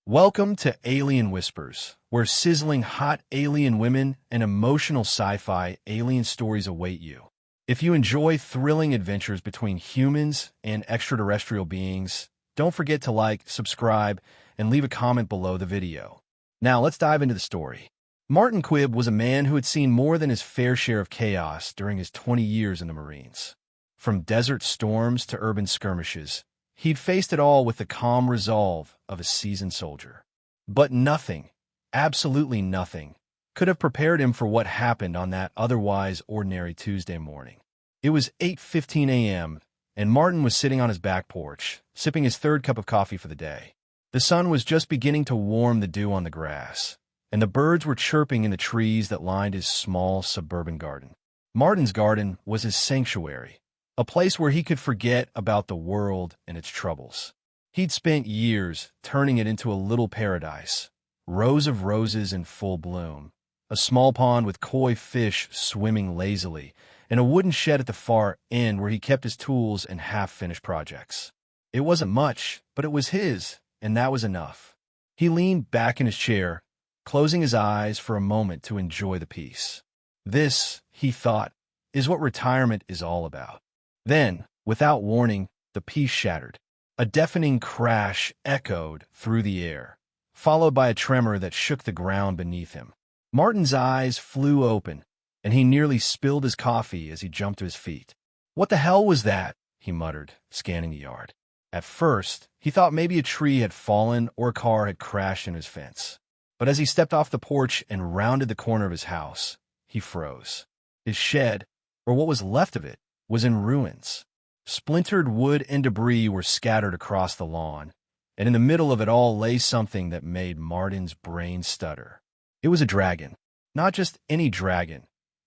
Welcome to Alien Whispers, where sizzling hot alien women and emotional sci-fi alien stories await you. If you enjoy thrilling adventures between humans and extraterrestrial beings, don't forget to like, subscribe, and leave a comment below the video. Now let's dive into the story. Martin Quibb was a man who had seen more than his fair share of chaos during his 20 years in the Marines. From desert storms to urban skirmishes, he'd faced it all with the calm resolve of a seasoned soldier. But nothing, absolutely nothing, could have prepared him for what happened on that otherwise ordinary Tuesday morning. It was 8:15 a.m., and Martin was sitting on his back porch, sipping his third cup of coffee for the day. The sun was just beginning to warm the dew on the grass, and the birds were chirping in the trees that lined his small suburban garden. Martin's garden was his sanctuary, a place where he could forget about the world and its troubles. He'd spent years turning it into a little paradise, rows of roses in full bloom, a small pond with koi fish swimming lazily, and a wooden shed at the far end where he kept his tools and half-finished projects. It wasn't much, but it was his, and that was enough. He leaned back in his chair, closing his eyes for a moment to enjoy the peace. This, he thought, is what retirement is all about. Then, without warning, the peace shattered. A deafening crash echoed through the air, followed by a tremor that shook the ground beneath him. Martin's eyes flew open, and he nearly spilled his coffee as he jumped to his feet. "What the hell was that?" he muttered, scanning the yard. At first, he thought maybe a tree had fallen or a car had crashed in his fence. But as he stepped off the porch and rounded the corner of his house, he froze. His shed, or what was left of it, was in ruins. Splintered wood and debris were scattered across the lawn, and in the middle of it all lay something that made Martin's brain stutter. It was a dragon. Not just any dragon.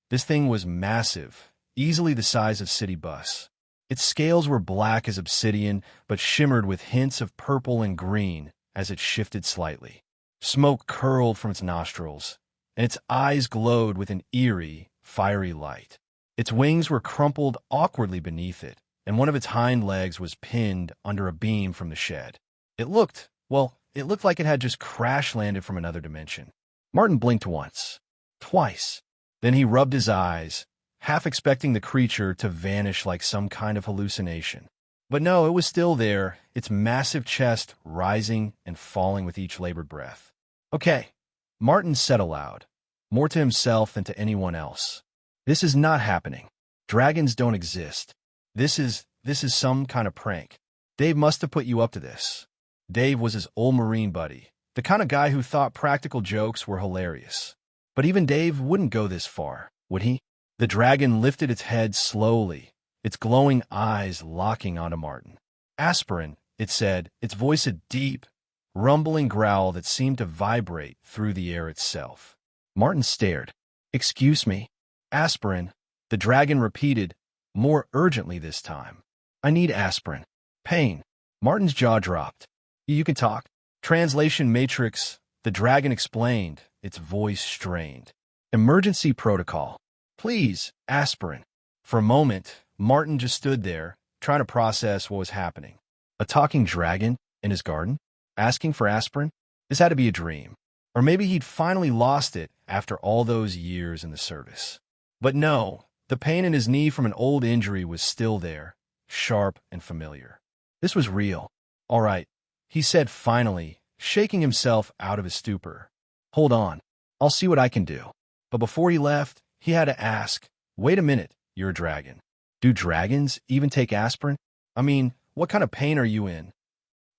This thing was massive, easily the size of city bus. Its scales were black as obsidian, but shimmered with hints of purple and green as it shifted slightly. Smoke curled from its nostrils, and its eyes glowed with an eerie, fiery light. Its wings were crumpled awkwardly beneath it, and one of its hind legs was pinned under a beam from the shed. It looked like it had just crash-landed from another dimension. Martin blinked once, twice. Then he rubbed his eyes, half expecting the creature to vanish like some kind of hallucination. But no, it was still there, its massive chest rising and falling with each labored breath. "Okay," Martin said aloud, more to himself than to anyone else. "This is not happening. Dragons don't exist. This is some kind of prank. Dave must have put you up to this." Dave was his old Marine buddy, the kind of guy who thought practical jokes were hilarious. But even Dave wouldn't go this far, would he? The dragon lifted its head slowly, its glowing eyes locking onto Martin. "Aspirin," it said, its voice a deep, rumbling growl that seemed to vibrate through the air itself. Martin stared. "Excuse me." "Aspirin," the dragon repeated, more urgently this time. "I need aspirin. Pain." Martin's jaw dropped. "You can talk." Translation matrix, the dragon explained, its voice strained. "Emergency protocol. Please, aspirin." For a moment, Martin just stood there, trying to process what was happening. A talking dragon in his garden? Asking for aspirin? This had to be a dream. Or maybe he'd finally lost it after all those years in the service. But no, the pain in his knee from an old injury was still there, sharp and familiar. This was real. "All right," he said finally, shaking himself out of his stupor. "Hold on. I'll see what I can do." But before he left, he had to ask, "Wait a minute, you're a dragon. Do dragons even take aspirin? I mean, what kind of pain are you in?"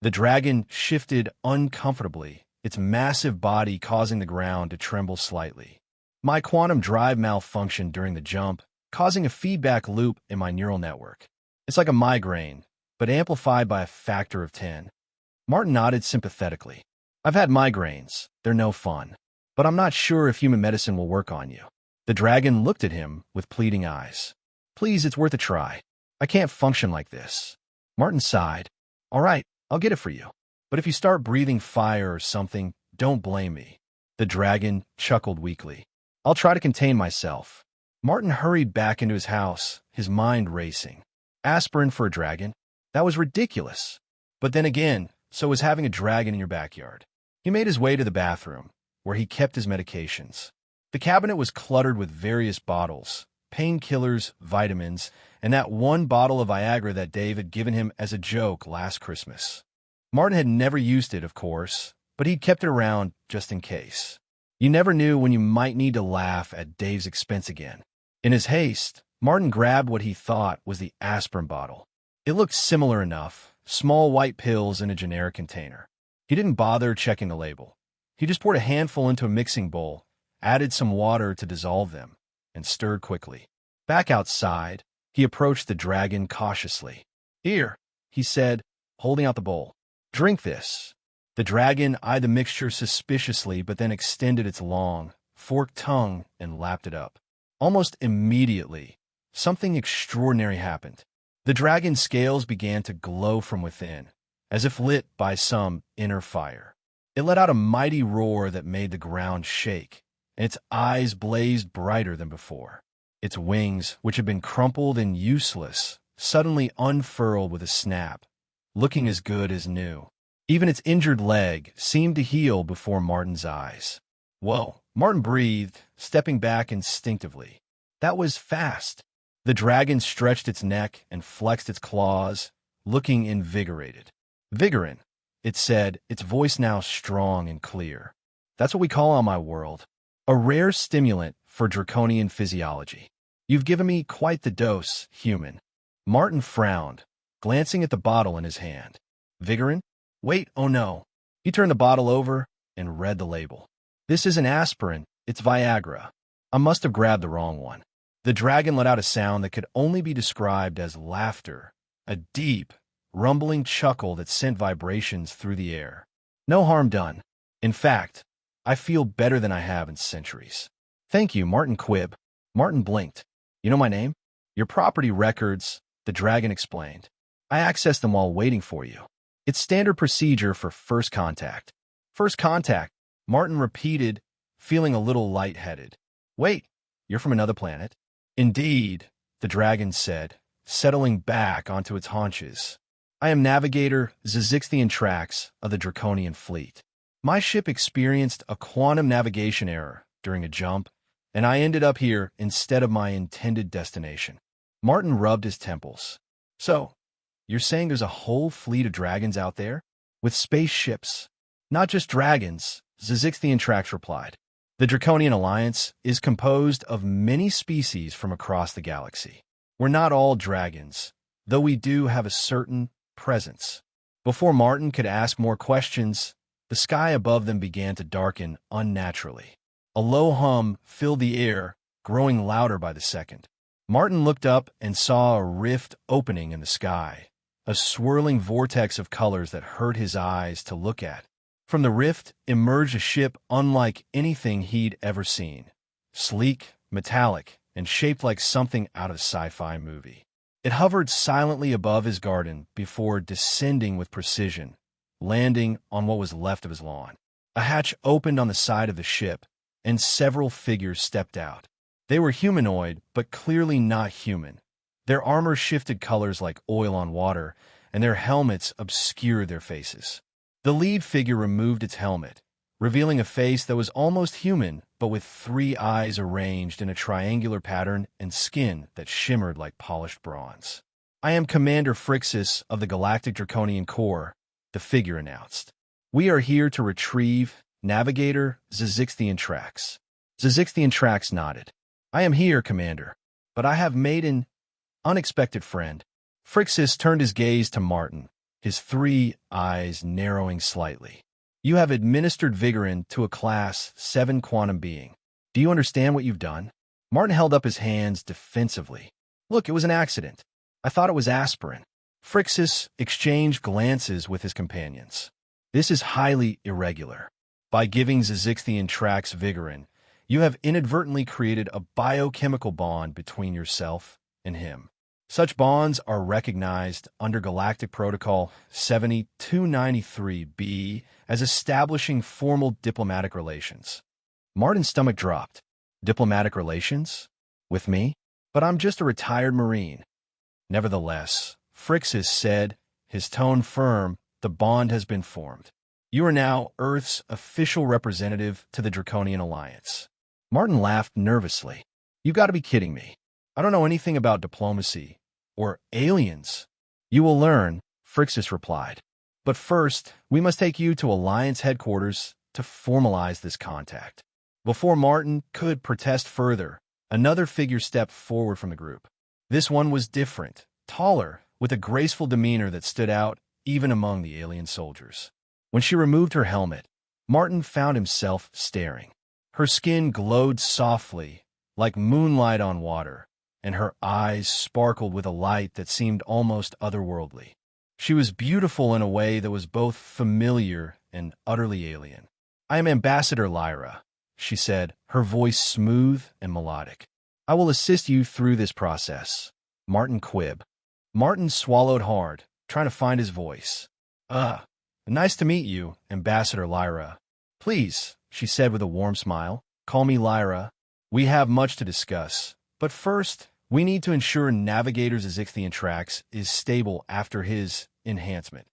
The dragon shifted uncomfortably, its massive body causing the ground to tremble slightly. "My quantum drive malfunctioned during the jump, causing a feedback loop in my neural network. It's like a migraine, but amplified by a factor of 10. Martin nodded sympathetically. "I've had migraines. They're no fun. But I'm not sure if human medicine will work on you." The dragon looked at him with pleading eyes. "Please, it's worth a try. I can't function like this." Martin sighed. "All right, I'll get it for you. But if you start breathing fire or something, don't blame me." The dragon chuckled weakly. "I'll try to contain myself." Martin hurried back into his house, his mind racing. Aspirin for a dragon? That was ridiculous. But then again, so was having a dragon in your backyard. He made his way to the bathroom, where he kept his medications. The cabinet was cluttered with various bottles, painkillers, vitamins, and that one bottle of Viagra that Dave had given him as a joke last Christmas. Martin had never used it, of course, but he'd kept it around just in case. You never knew when you might need to laugh at Dave's expense again. In his haste, Martin grabbed what he thought was the aspirin bottle. It looked similar enough, small white pills in a generic container. He didn't bother checking the label. He just poured a handful into a mixing bowl, added some water to dissolve them, and stirred quickly. Back outside, he approached the dragon cautiously. "Here," he said, holding out the bowl. "Drink this." The dragon eyed the mixture suspiciously but then extended its long, forked tongue and lapped it up. Almost immediately, something extraordinary happened. The dragon's scales began to glow from within, as if lit by some inner fire. It let out a mighty roar that made the ground shake, and its eyes blazed brighter than before. Its wings, which had been crumpled and useless, suddenly unfurled with a snap, looking as good as new. Even its injured leg seemed to heal before Martin's eyes. "Whoa," Martin breathed, stepping back instinctively. "That was fast." The dragon stretched its neck and flexed its claws, looking invigorated. "Vigorin," it said, its voice now strong and clear. "That's what we call on my world. A rare stimulant for draconian physiology. You've given me quite the dose, human." Martin frowned, glancing at the bottle in his hand. "Vigorin? Wait, oh no." He turned the bottle over and read the label. "This isn't aspirin, it's Viagra. I must have grabbed the wrong one." The dragon let out a sound that could only be described as laughter, a deep, rumbling chuckle that sent vibrations through the air. "No harm done. In fact, I feel better than I have in centuries." "Thank you, Martin Quibb." Martin blinked. "You know my name?" "Your property records," the dragon explained. "I accessed them while waiting for you. It's standard procedure for first contact." "First contact," Martin repeated, feeling a little lightheaded. "Wait, you're from another planet?" "Indeed," the dragon said, settling back onto its haunches. "I am Navigator Zyzixian Trax of the Draconian Fleet. My ship experienced a quantum navigation error during a jump, and I ended up here instead of my intended destination." Martin rubbed his temples. "So, you're saying there's a whole fleet of dragons out there? With spaceships?" "Not just dragons," Zyzixian Trax replied. "The Draconian Alliance is composed of many species from across the galaxy. We're not all dragons, though we do have a certain presence." Before Martin could ask more questions, the sky above them began to darken unnaturally. A low hum filled the air, growing louder by the second. Martin looked up and saw a rift opening in the sky, a swirling vortex of colors that hurt his eyes to look at. From the rift emerged a ship unlike anything he'd ever seen. Sleek, metallic, and shaped like something out of a sci-fi movie. It hovered silently above his garden before descending with precision, landing on what was left of his lawn. A hatch opened on the side of the ship, and several figures stepped out. They were humanoid, but clearly not human. Their armor shifted colors like oil on water, and their helmets obscured their faces. The lead figure removed its helmet, revealing a face that was almost human, but with 3 eyes arranged in a triangular pattern and skin that shimmered like polished bronze. "I am Commander Phrixus of the Galactic Draconian Corps," the figure announced. "We are here to retrieve Navigator Zyzixian Trax." Zyzixian Trax nodded. "I am here, Commander, but I have made an unexpected friend." Phrixus turned his gaze to Martin, his 3 eyes narrowing slightly. "You have administered Vigorin to a Class 7 quantum being. Do you understand what you've done?" Martin held up his hands defensively. "Look, it was an accident. I thought it was aspirin." Phrixus exchanged glances with his companions. "This is highly irregular. By giving Zyzixian Trax Vigorin, you have inadvertently created a biochemical bond between yourself and him. Such bonds are recognized under Galactic Protocol 7293B as establishing formal diplomatic relations." Martin's stomach dropped. "Diplomatic relations? With me? But I'm just a retired Marine." "Nevertheless," Phrixus said, his tone firm, "the bond has been formed. You are now Earth's official representative to the Draconian Alliance. Martin laughed nervously. You gotta be kidding me. I don't know anything about diplomacy. Or aliens. You will learn, Phrixus replied. But first, we must take you to Alliance headquarters to formalize this contact. Before Martin could protest further, another figure stepped forward from the group. This one was different, taller, with a graceful demeanor that stood out even among the alien soldiers. When she removed her helmet, Martin found himself staring. Her skin glowed softly, like moonlight on water, and her eyes sparkled with a light that seemed almost otherworldly. She was beautiful in a way that was both familiar and utterly alien. I am Ambassador Lyra, she said, her voice smooth and melodic. I will assist you through this process. Martin Quibb. Martin swallowed hard, trying to find his voice. Nice to meet you, Ambassador Lyra. Please, she said with a warm smile, call me Lyra. We have much to discuss, but first, we need to ensure Navigator's Azichthian Trax is stable after his enhancement.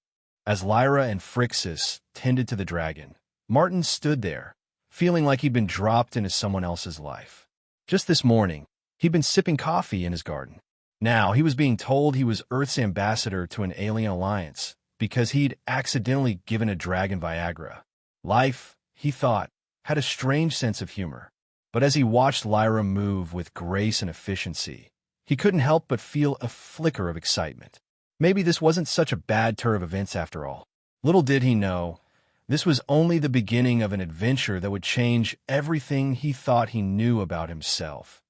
As Lyra and Phrixus tended to the dragon, Martin stood there, feeling like he'd been dropped into someone else's life. Just this morning, he'd been sipping coffee in his garden. Now he was being told he was Earth's ambassador to an alien alliance because he'd accidentally given a dragon Viagra. Life, he thought, had a strange sense of humor. But as he watched Lyra move with grace and efficiency, he couldn't help but feel a flicker of excitement. Maybe this wasn't such a bad turn of events after all. Little did he know, this was only the beginning of an adventure that would change everything he thought he knew about himself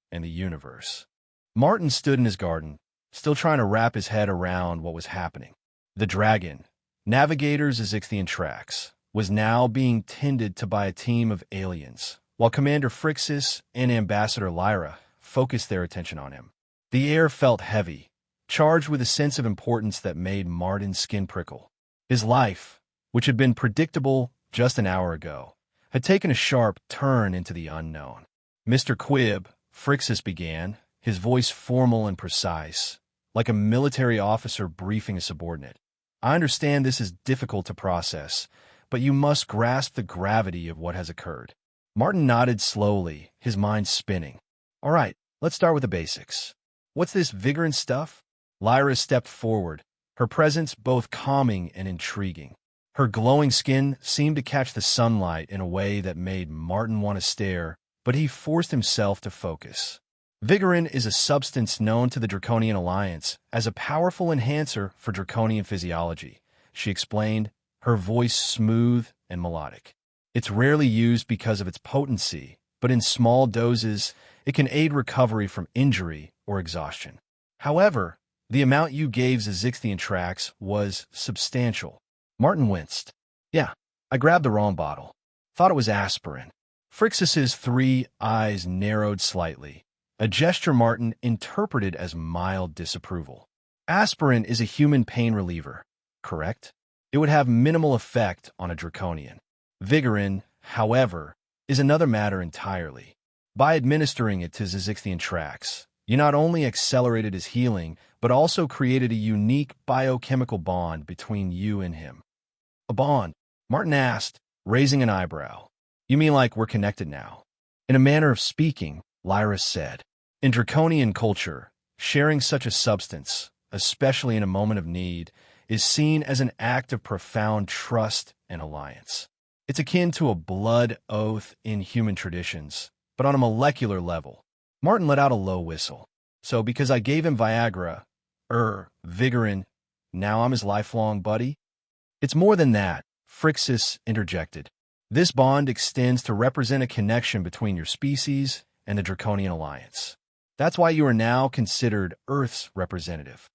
and the universe. Martin stood in his garden, still trying to wrap his head around what was happening. The dragon, Navigator's Azichthian Trax, was now being tended to by a team of aliens, while Commander Phrixus and Ambassador Lyra focused their attention on him. The air felt heavy, charged with a sense of importance that made Martin's skin prickle. His life, which had been predictable just an hour ago, had taken a sharp turn into the unknown. Mr. Quibb, Phrixus began, his voice formal and precise, like a military officer briefing a subordinate. I understand this is difficult to process, but you must grasp the gravity of what has occurred. Martin nodded slowly, his mind spinning. All right, let's start with the basics. What's this Vigaran stuff? Lyra stepped forward, her presence both calming and intriguing. Her glowing skin seemed to catch the sunlight in a way that made Martin want to stare, but he forced himself to focus. Vigaran is a substance known to the Draconian Alliance as a powerful enhancer for draconian physiology, she explained, her voice smooth and melodic. It's rarely used because of its potency, but in small doses, it can aid recovery from injury or exhaustion. However, the amount you gave Azichthian Trax was substantial. Martin winced. Yeah, I grabbed the wrong bottle. Thought it was aspirin. Phrixus's 3 eyes narrowed slightly, a gesture Martin interpreted as mild disapproval. Aspirin is a human pain reliever, correct? It would have minimal effect on a draconian. Vigaran, however, is another matter entirely. By administering it to Azichthian Trax, you not only accelerated his healing, but also created a unique biochemical bond between you and him. A bond? Martin asked, raising an eyebrow. You mean like we're connected now? In a manner of speaking, Lyra said. In draconian culture, sharing such a substance, especially in a moment of need, is seen as an act of profound trust and alliance. It's akin to a blood oath in human traditions, but on a molecular level. Martin let out a low whistle. So because I gave him Viagra, Vigaran, now I'm his lifelong buddy? It's more than that, Phrixus interjected. This bond extends to represent a connection between your species and the Draconian Alliance. That's why you are now considered Earth's representative.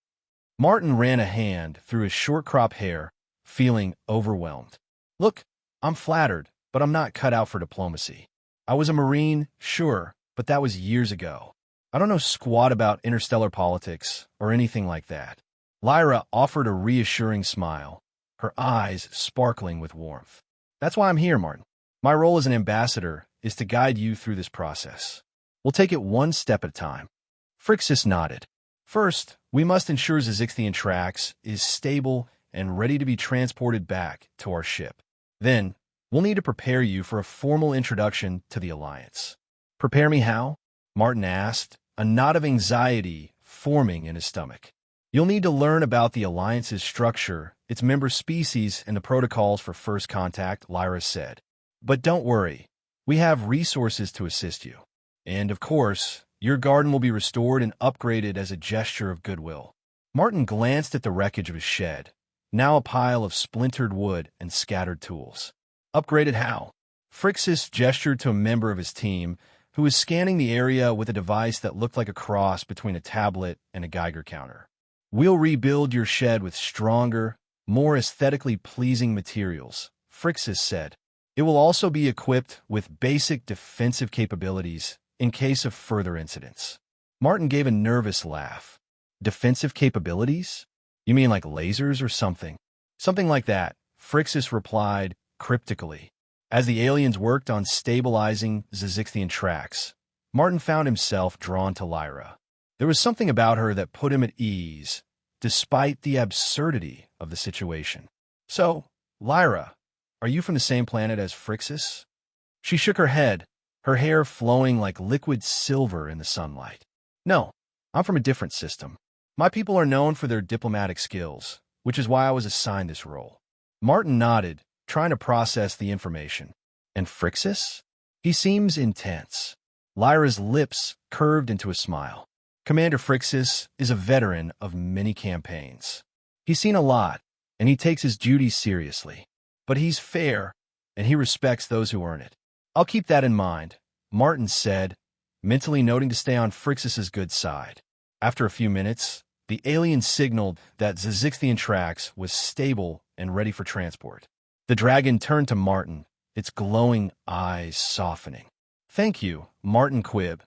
Martin ran a hand through his short-cropped hair, feeling overwhelmed. Look, I'm flattered, but I'm not cut out for diplomacy. I was a Marine, sure, but that was years ago. I don't know squat about interstellar politics or anything like that. Lyra offered a reassuring smile, her eyes sparkling with warmth. That's why I'm here, Martin. My role as an ambassador is to guide you through this process. We'll take it one step at a time. Phrixus nodded. First, we must ensure Azichthian Trax is stable and ready to be transported back to our ship. Then, we'll need to prepare you for a formal introduction to the Alliance. Prepare me how? Martin asked, a knot of anxiety forming in his stomach. You'll need to learn about the Alliance's structure, its member species, and the protocols for first contact, Lyra said. But don't worry, we have resources to assist you. And, of course, your garden will be restored and upgraded as a gesture of goodwill. Martin glanced at the wreckage of his shed, now a pile of splintered wood and scattered tools. Upgraded how? Phrixus gestured to a member of his team who was scanning the area with a device that looked like a cross between a tablet and a Geiger counter. We'll rebuild your shed with stronger, more aesthetically pleasing materials, Phrixus said. It will also be equipped with basic defensive capabilities in case of further incidents. Martin gave a nervous laugh. Defensive capabilities? You mean like lasers or something? Something like that, Phrixus replied cryptically. As the aliens worked on stabilizing Zyzixian tracks, Martin found himself drawn to Lyra. There was something about her that put him at ease, despite the absurdity of the situation. So, Lyra, are you from the same planet as Phrixus? She shook her head, her hair flowing like liquid silver in the sunlight. No, I'm from a different system. My people are known for their diplomatic skills, which is why I was assigned this role. Martin nodded, trying to process the information. And Phrixus? He seems intense. Lyra's lips curved into a smile. Commander Phrixus is a veteran of many campaigns. He's seen a lot, and he takes his duties seriously. But he's fair, and he respects those who earn it. I'll keep that in mind, Martin said, mentally noting to stay on Phrixus's good side. After a few minutes, the alien signaled that Zyzixian tracks was stable and ready for transport. The dragon turned to Martin, its glowing eyes softening. Thank you, Martin Quibb,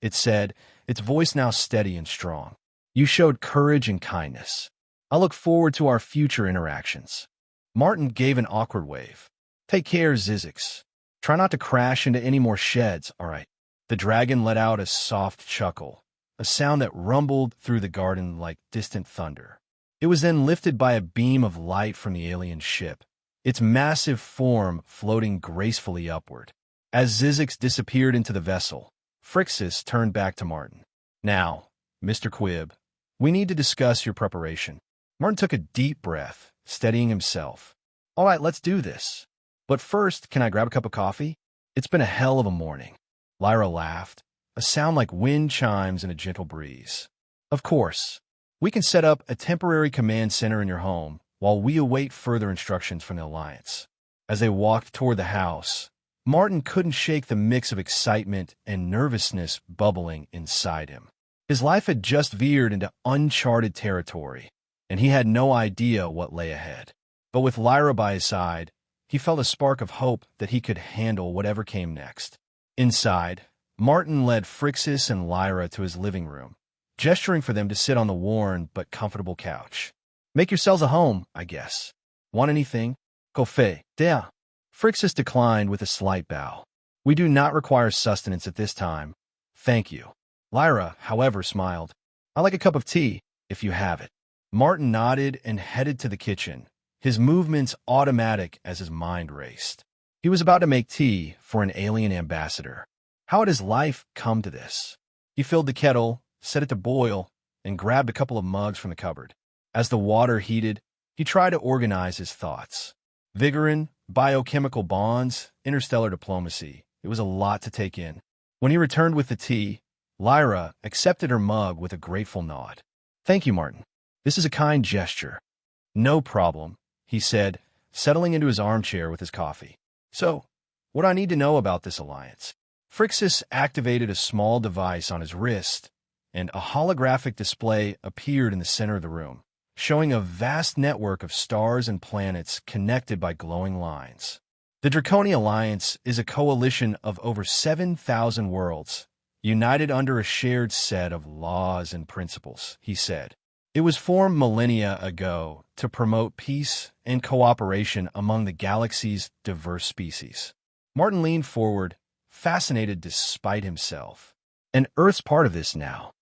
it said, its voice now steady and strong. You showed courage and kindness. I look forward to our future interactions. Martin gave an awkward wave. Take care, Zyzix. Try not to crash into any more sheds, all right? The dragon let out a soft chuckle, a sound that rumbled through the garden like distant thunder. It was then lifted by a beam of light from the alien ship, its massive form floating gracefully upward. As Zyzix disappeared into the vessel, Phrixus turned back to Martin. Now, Mr. Quibb, we need to discuss your preparation. Martin took a deep breath, steadying himself. All right, let's do this. But first, can I grab a cup of coffee? It's been a hell of a morning. Lyra laughed, a sound like wind chimes in a gentle breeze. Of course, we can set up a temporary command center in your home while we await further instructions from the Alliance. As they walked toward the house, Martin couldn't shake the mix of excitement and nervousness bubbling inside him. His life had just veered into uncharted territory, and he had no idea what lay ahead. But with Lyra by his side, he felt a spark of hope that he could handle whatever came next. Inside, Martin led Phrixus and Lyra to his living room, gesturing for them to sit on the worn but comfortable couch. Make yourselves a home, I guess. Want anything? Café, there. Phrixus declined with a slight bow. We do not require sustenance at this time. Thank you. Lyra, however, smiled. I like a cup of tea, if you have it. Martin nodded and headed to the kitchen, his movements automatic as his mind raced. He was about to make tea for an alien ambassador. How had his life come to this? He filled the kettle, set it to boil, and grabbed a couple of mugs from the cupboard. As the water heated, he tried to organize his thoughts. Vigorin, biochemical bonds, interstellar diplomacy. It was a lot to take in. When he returned with the tea, Lyra accepted her mug with a grateful nod. Thank you, Martin. This is a kind gesture. No problem, he said, settling into his armchair with his coffee. So, what do I need to know about this alliance? Phrixus activated a small device on his wrist, and a holographic display appeared in the center of the room, showing a vast network of stars and planets connected by glowing lines. The Draconian Alliance is a coalition of over 7,000 worlds, united under a shared set of laws and principles, he said. It was formed millennia ago to promote peace and cooperation among the galaxy's diverse species. Martin leaned forward, fascinated despite himself. And Earth's part of this now.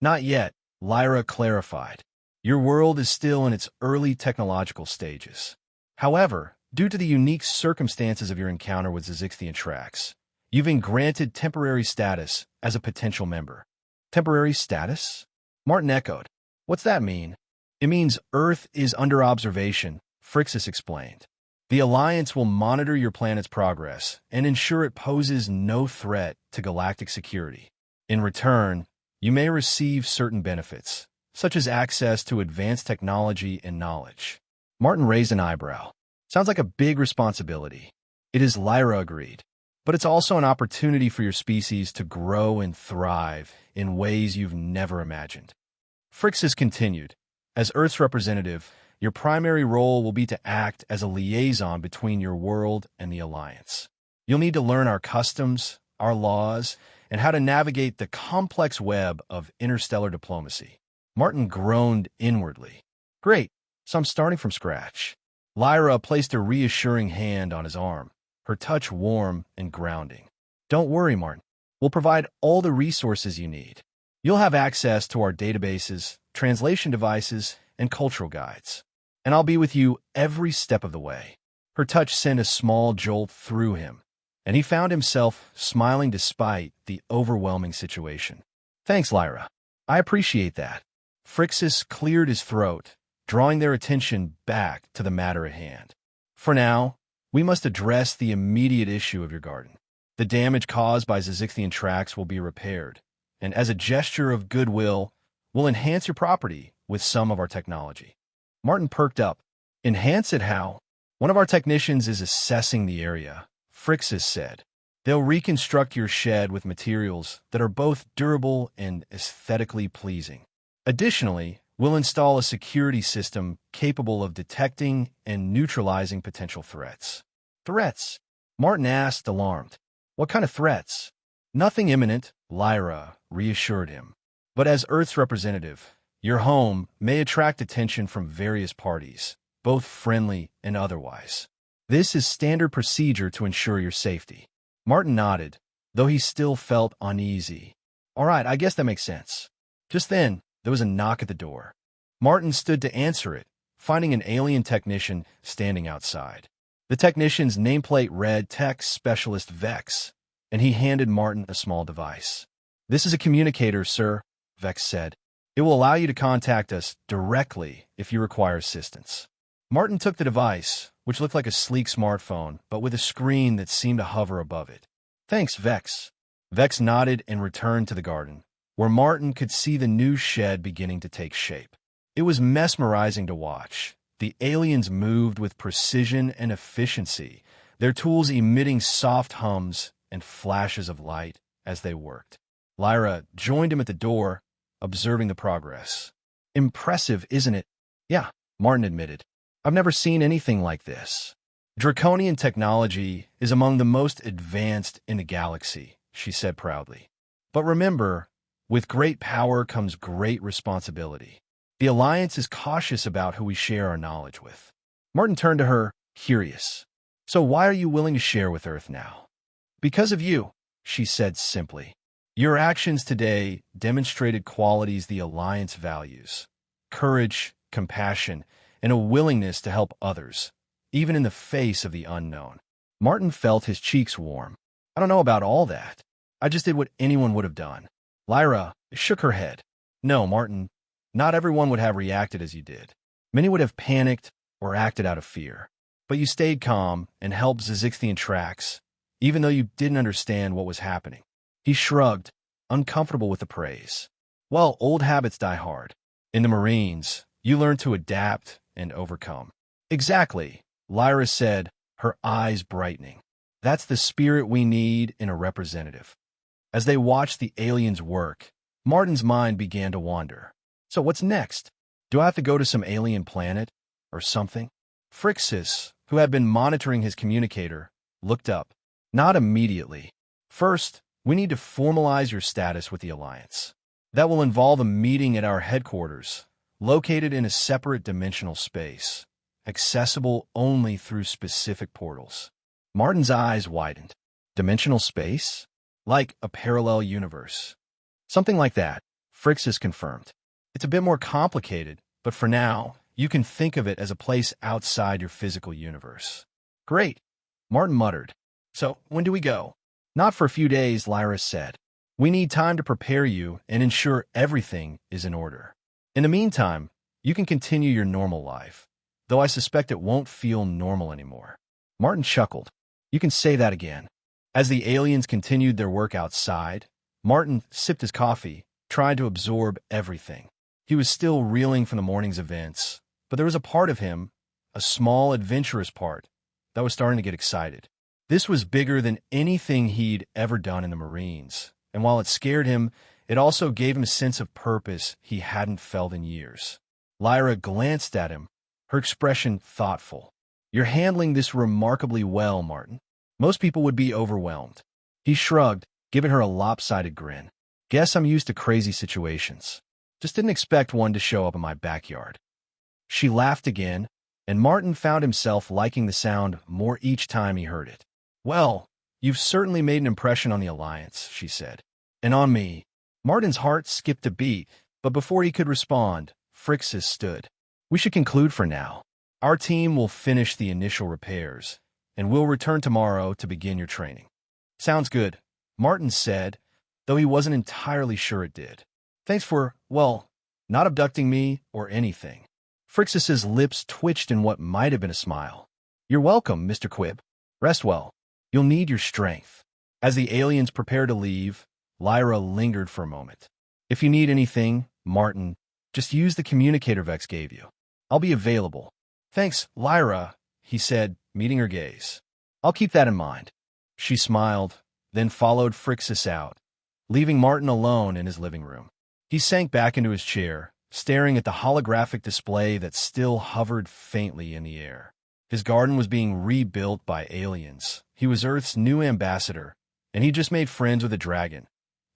Not yet, Lyra clarified. Your world is still in its early technological stages. However, Due to the unique circumstances of your encounter with Zizixthian Trax, you've been granted temporary status as a potential member. Temporary status? Martin echoed. What's that mean? It means Earth is under observation, Phrixus explained. The Alliance will monitor your planet's progress and ensure it poses no threat to galactic security. In return, you may receive certain benefits, such as access to advanced technology and knowledge. Martin raised an eyebrow. Sounds like a big responsibility. It is, Lyra agreed. But it's also an opportunity for your species to grow and thrive in ways you've never imagined. Phrixus continued. As Earth's representative, your primary role will be to act as a liaison between your world and the Alliance. You'll need to learn our customs, our laws, and how to navigate the complex web of interstellar diplomacy. Martin groaned inwardly. Great, so I'm starting from scratch. Lyra placed a reassuring hand on his arm, her touch warm and grounding. Don't worry, Martin. We'll provide all the resources you need. You'll have access to our databases, translation devices, and cultural guides. And I'll be with you every step of the way. Her touch sent a small jolt through him, and he found himself smiling despite the overwhelming situation. Thanks, Lyra. I appreciate that. Phrixus cleared his throat, drawing their attention back to the matter at hand. For now, we must address the immediate issue of your garden. The damage caused by Zizixthian Trax will be repaired, and as a gesture of goodwill, we'll enhance your property with some of our technology. Martin perked up. Enhance it how? One of our technicians is assessing the area, Phrixus said. They'll reconstruct your shed with materials that are both durable and aesthetically pleasing. Additionally, we'll install a security system capable of detecting and neutralizing potential threats. Threats? Martin asked, alarmed. What kind of threats? Nothing imminent, Lyra reassured him. But as Earth's representative, your home may attract attention from various parties, both friendly and otherwise. This is standard procedure to ensure your safety. Martin nodded, though he still felt uneasy. All right, I guess that makes sense. Just then, there was a knock at the door. Martin stood to answer it, finding an alien technician standing outside. The technician's nameplate read Tech Specialist Vex, and he handed Martin a small device. This is a communicator, sir, Vex said. It will allow you to contact us directly if you require assistance. Martin took the device, which looked like a sleek smartphone, but with a screen that seemed to hover above it. Thanks, Vex. Vex nodded and returned to the garden, where Martin could see the new shed beginning to take shape. It was mesmerizing to watch. The aliens moved with precision and efficiency, their tools emitting soft hums and flashes of light as they worked. Lyra joined him at the door, observing the progress. Impressive, isn't it? Yeah, Martin admitted. I've never seen anything like this. Draconian technology is among the most advanced in the galaxy, she said proudly. But remember, with great power comes great responsibility. The Alliance is cautious about who we share our knowledge with. Martin turned to her, curious. So why are you willing to share with Earth now? Because of you, she said simply. Your actions today demonstrated qualities the Alliance values. Courage, compassion, and a willingness to help others, even in the face of the unknown. Martin felt his cheeks warm. I don't know about all that. I just did what anyone would have done. Lyra shook her head. No, Martin, not everyone would have reacted as you did. Many would have panicked or acted out of fear. But you stayed calm and helped Zizixthian Trax, even though you didn't understand what was happening. He shrugged, uncomfortable with the praise. Well, old habits die hard. In the Marines, you learn to adapt and overcome. Exactly, Lyra said, her eyes brightening. That's the spirit we need in a representative. As they watched the aliens work, Martin's mind began to wander. So what's next? Do I have to go to some alien planet or something? Phrixus, who had been monitoring his communicator, looked up. Not immediately. First, we need to formalize your status with the Alliance. That will involve a meeting at our headquarters, located in a separate dimensional space, accessible only through specific portals. Martin's eyes widened. Dimensional space? Like a parallel universe. Something like that, Phrixus confirmed. It's a bit more complicated, but for now, you can think of it as a place outside your physical universe. Great, Martin muttered. So, when do we go? Not for a few days, Lyra said. We need time to prepare you and ensure everything is in order. In the meantime, you can continue your normal life, though I suspect it won't feel normal anymore. Martin chuckled. You can say that again. As the aliens continued their work outside, Martin sipped his coffee, trying to absorb everything. He was still reeling from the morning's events, but there was a part of him, a small, adventurous part, that was starting to get excited. This was bigger than anything he'd ever done in the Marines, and while it scared him, it also gave him a sense of purpose he hadn't felt in years. Lyra glanced at him, her expression thoughtful. You're handling this remarkably well, Martin. Most people would be overwhelmed. He shrugged, giving her a lopsided grin. Guess I'm used to crazy situations. Just didn't expect one to show up in my backyard. She laughed again, and Martin found himself liking the sound more each time he heard it. Well, you've certainly made an impression on the Alliance, she said. And on me. Martin's heart skipped a beat, but before he could respond, Phrixus stood. We should conclude for now. Our team will finish the initial repairs, and we'll return tomorrow to begin your training. Sounds good, Martin said, though he wasn't entirely sure it did. Thanks for, well, not abducting me or anything. Phrixus's lips twitched in what might have been a smile. You're welcome, Mr. Quibb. Rest well. You'll need your strength. As the aliens prepared to leave, Lyra lingered for a moment. If you need anything, Martin, just use the communicator Vex gave you. I'll be available. Thanks, Lyra, he said, meeting her gaze. I'll keep that in mind. She smiled, then followed Phrixus out, leaving Martin alone in his living room. He sank back into his chair, staring at the holographic display that still hovered faintly in the air. His garden was being rebuilt by aliens. He was Earth's new ambassador, and he just made friends with a dragon,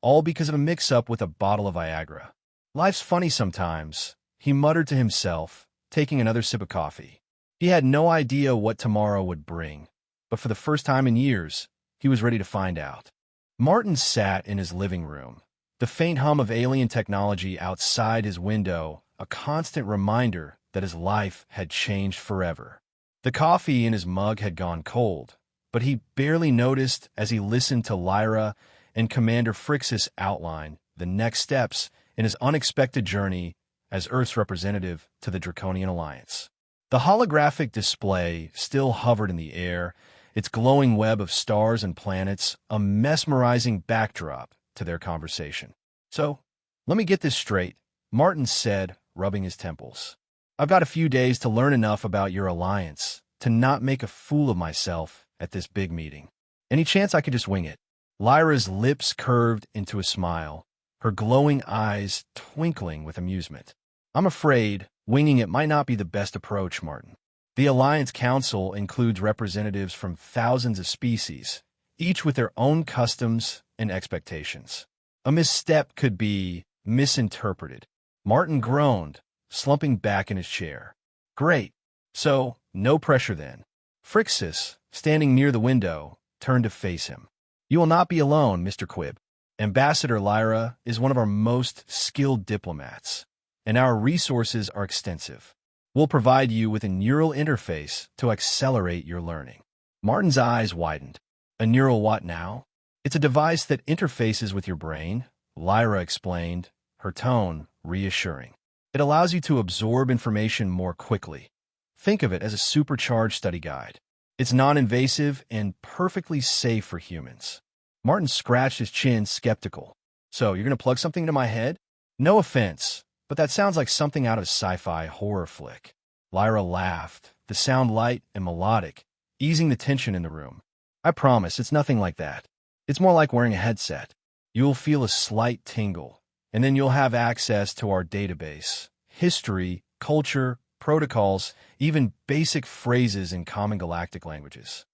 all because of a mix-up with a bottle of Viagra. Life's funny sometimes, he muttered to himself, taking another sip of coffee. He had no idea what tomorrow would bring, but for the first time in years, he was ready to find out. Martin sat in his living room, the faint hum of alien technology outside his window, a constant reminder that his life had changed forever. The coffee in his mug had gone cold, but he barely noticed as he listened to Lyra and Commander Phrixus outline the next steps in his unexpected journey as Earth's representative to the Draconian Alliance. The holographic display still hovered in the air, its glowing web of stars and planets a mesmerizing backdrop to their conversation. So, let me get this straight, Martin said, rubbing his temples. I've got a few days to learn enough about your alliance to not make a fool of myself at this big meeting. Any chance I could just wing it? Lyra's lips curved into a smile, her glowing eyes twinkling with amusement. I'm afraid winging it might not be the best approach, Martin. The Alliance Council includes representatives from thousands of species, each with their own customs and expectations. A misstep could be misinterpreted. Martin groaned, slumping back in his chair. Great. So, no pressure then. Phrixus, standing near the window, turned to face him. You will not be alone, Mr. Quibb. Ambassador Lyra is one of our most skilled diplomats, and our resources are extensive. We'll provide you with a neural interface to accelerate your learning. Martin's eyes widened. A neural what now? It's a device that interfaces with your brain, Lyra explained, her tone reassuring. It allows you to absorb information more quickly. Think of it as a supercharged study guide. It's non-invasive and perfectly safe for humans. Martin scratched his chin, skeptical. So, you're going to plug something into my head? No offense, but that sounds like something out of a sci-fi horror flick. Lyra laughed, the sound light and melodic, easing the tension in the room. I promise, it's nothing like that. It's more like wearing a headset. You'll feel a slight tingle, and then you'll have access to our database, history, culture, protocols, even basic phrases in common galactic languages.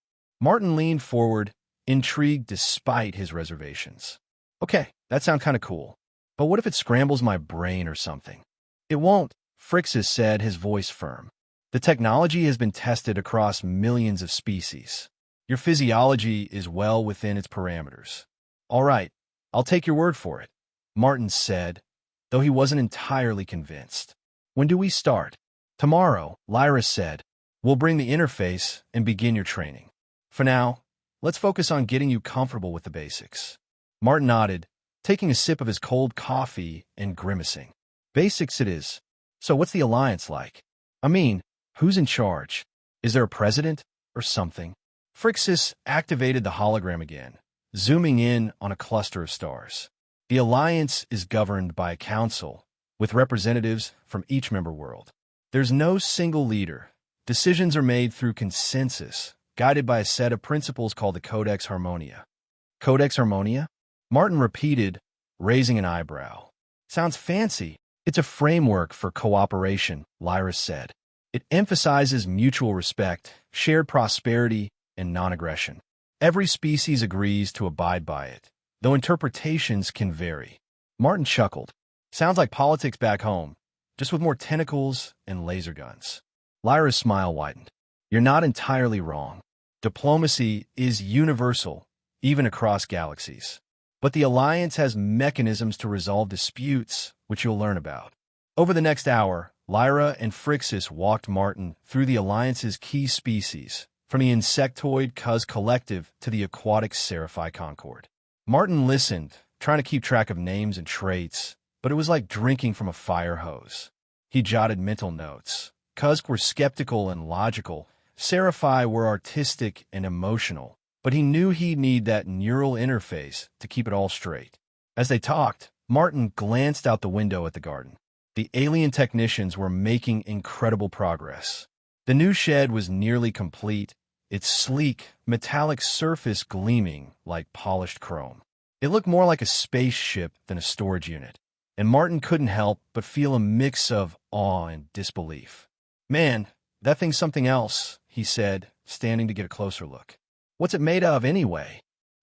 Martin leaned forward, intrigued despite his reservations. Okay, that sounds kind of cool. But what if it scrambles my brain or something? It won't, Phrixus said, his voice firm. The technology has been tested across millions of species. Your physiology is well within its parameters. All right, I'll take your word for it, Martin said, though he wasn't entirely convinced. When do we start? Tomorrow, Lyra said. We'll bring the interface and begin your training. For now, let's focus on getting you comfortable with the basics. Martin nodded, taking a sip of his cold coffee and grimacing. Basics it is. So what's the Alliance like? I mean, who's in charge? Is there a president or something? Phrixus activated the hologram again, zooming in on a cluster of stars. The Alliance is governed by a council, with representatives from each member world. There's no single leader. Decisions are made through consensus, guided by a set of principles called the Codex Harmonia. Codex Harmonia? Martin repeated, raising an eyebrow. Sounds fancy. It's a framework for cooperation, Lyra said. It emphasizes mutual respect, shared prosperity, and non-aggression. Every species agrees to abide by it, though interpretations can vary. Martin chuckled. Sounds like politics back home, just with more tentacles and laser guns. Lyra's smile widened. You're not entirely wrong. Diplomacy is universal, even across galaxies. But the Alliance has mechanisms to resolve disputes, which you'll learn about. Over the next hour, Lyra and Phrixus walked Martin through the Alliance's key species, from the insectoid Cuz collective to the aquatic Seraphi Concord. Martin listened, trying to keep track of names and traits, but it was like drinking from a fire hose. He jotted mental notes. Cuz were skeptical and logical. Seraphi were artistic and emotional, but he knew he'd need that neural interface to keep it all straight. As they talked, Martin glanced out the window at the garden. The alien technicians were making incredible progress. The new shed was nearly complete, its sleek, metallic surface gleaming like polished chrome. It looked more like a spaceship than a storage unit, and Martin couldn't help but feel a mix of awe and disbelief. Man, that thing's something else, he said, standing to get a closer look. What's it made of, anyway?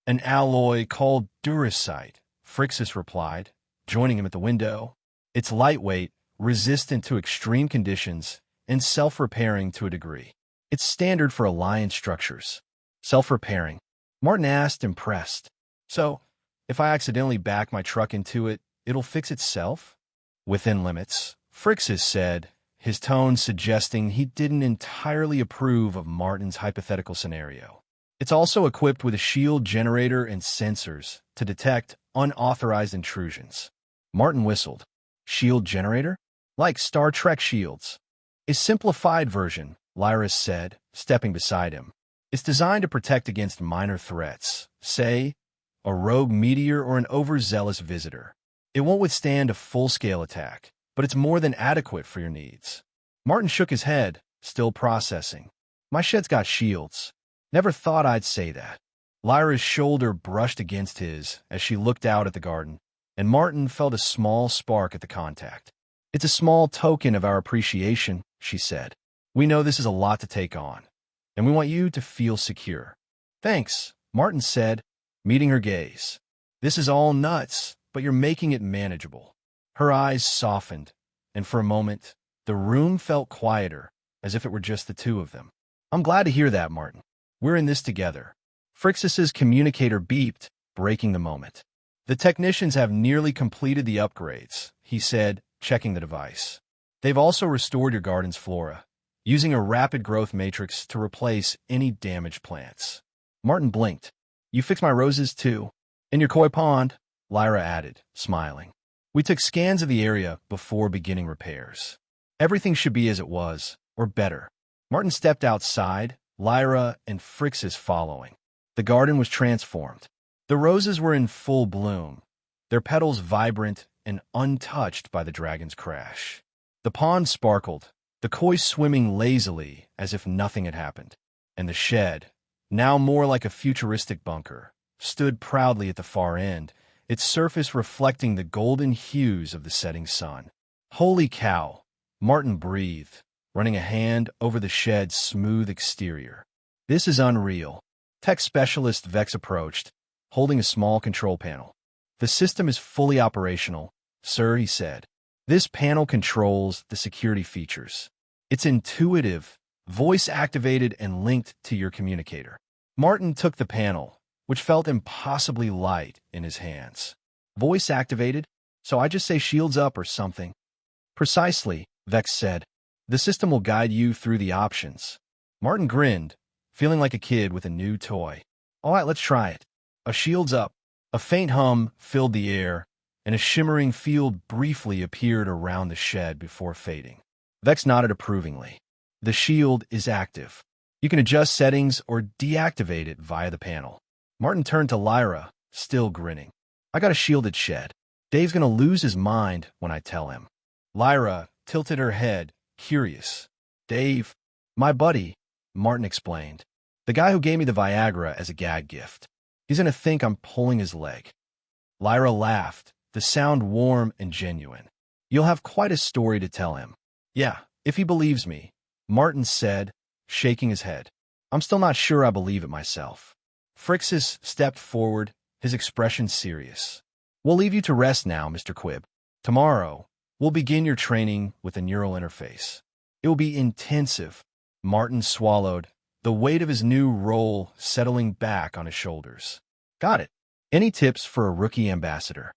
An alloy called Duracite, Phrixus replied, joining him at the window. It's lightweight, resistant to extreme conditions, and self-repairing to a degree. It's standard for Alliance structures. Self-repairing? Martin asked, impressed. So, if I accidentally back my truck into it, it'll fix itself? Within limits, Phrixus said, his tone suggesting he didn't entirely approve of Martin's hypothetical scenario. It's also equipped with a shield generator and sensors to detect unauthorized intrusions. Martin whistled. Shield generator? Like Star Trek shields. A simplified version, Lyra said, stepping beside him. It's designed to protect against minor threats, say, a rogue meteor or an overzealous visitor. It won't withstand a full-scale attack, but it's more than adequate for your needs. Martin shook his head, still processing. My shed's got shields. Never thought I'd say that. Lyra's shoulder brushed against his as she looked out at the garden, and Martin felt a small spark at the contact. It's a small token of our appreciation, she said. We know this is a lot to take on, and we want you to feel secure. Thanks, Martin said, meeting her gaze. This is all nuts, but you're making it manageable. Her eyes softened, and for a moment, the room felt quieter, as if it were just the two of them. I'm glad to hear that, Martin. We're in this together. Phrixus's communicator beeped, breaking the moment. The technicians have nearly completed the upgrades, he said, checking the device. They've also restored your garden's flora, using a rapid growth matrix to replace any damaged plants. Martin blinked. You fixed my roses, too. And your koi pond, Lyra added, smiling. We took scans of the area before beginning repairs. Everything should be as it was, or better. Martin stepped outside, Lyra and Phrixus following. The garden was transformed. The roses were in full bloom, their petals vibrant and untouched by the dragon's crash. The pond sparkled, the koi swimming lazily as if nothing had happened. And the shed, now more like a futuristic bunker, stood proudly at the far end, its surface reflecting the golden hues of the setting sun. Holy cow, Martin breathed, running a hand over the shed's smooth exterior. This is unreal. Tech specialist Vex approached, holding a small control panel. The system is fully operational, sir, he said. This panel controls the security features. It's intuitive, voice-activated, and linked to your communicator. Martin took the panel, which felt impossibly light in his hands. Voice-activated? So I just say shields up or something? Precisely, Vex said. The system will guide you through the options, Martin grinned, feeling like a kid with a new toy. All right, let's try it. A shield's up. A faint hum filled the air, and a shimmering field briefly appeared around the shed before fading. Vex nodded approvingly. The shield is active. You can adjust settings or deactivate it via the panel. Martin turned to Lyra, still grinning. I got a shielded shed. Dave's gonna lose his mind when I tell him. Lyra tilted her head, curious. Dave, my buddy, Martin explained. The guy who gave me the Viagra as a gag gift. He's gonna think I'm pulling his leg. Lyra laughed, the sound warm and genuine. You'll have quite a story to tell him. Yeah, if he believes me, Martin said, shaking his head. I'm still not sure I believe it myself. Phrixus stepped forward, his expression serious. We'll leave you to rest now, Mr. Quibb. Tomorrow, we'll begin your training with a neural interface. It will be intensive. Martin swallowed, the weight of his new role settling back on his shoulders. Got it. Any tips for a rookie ambassador?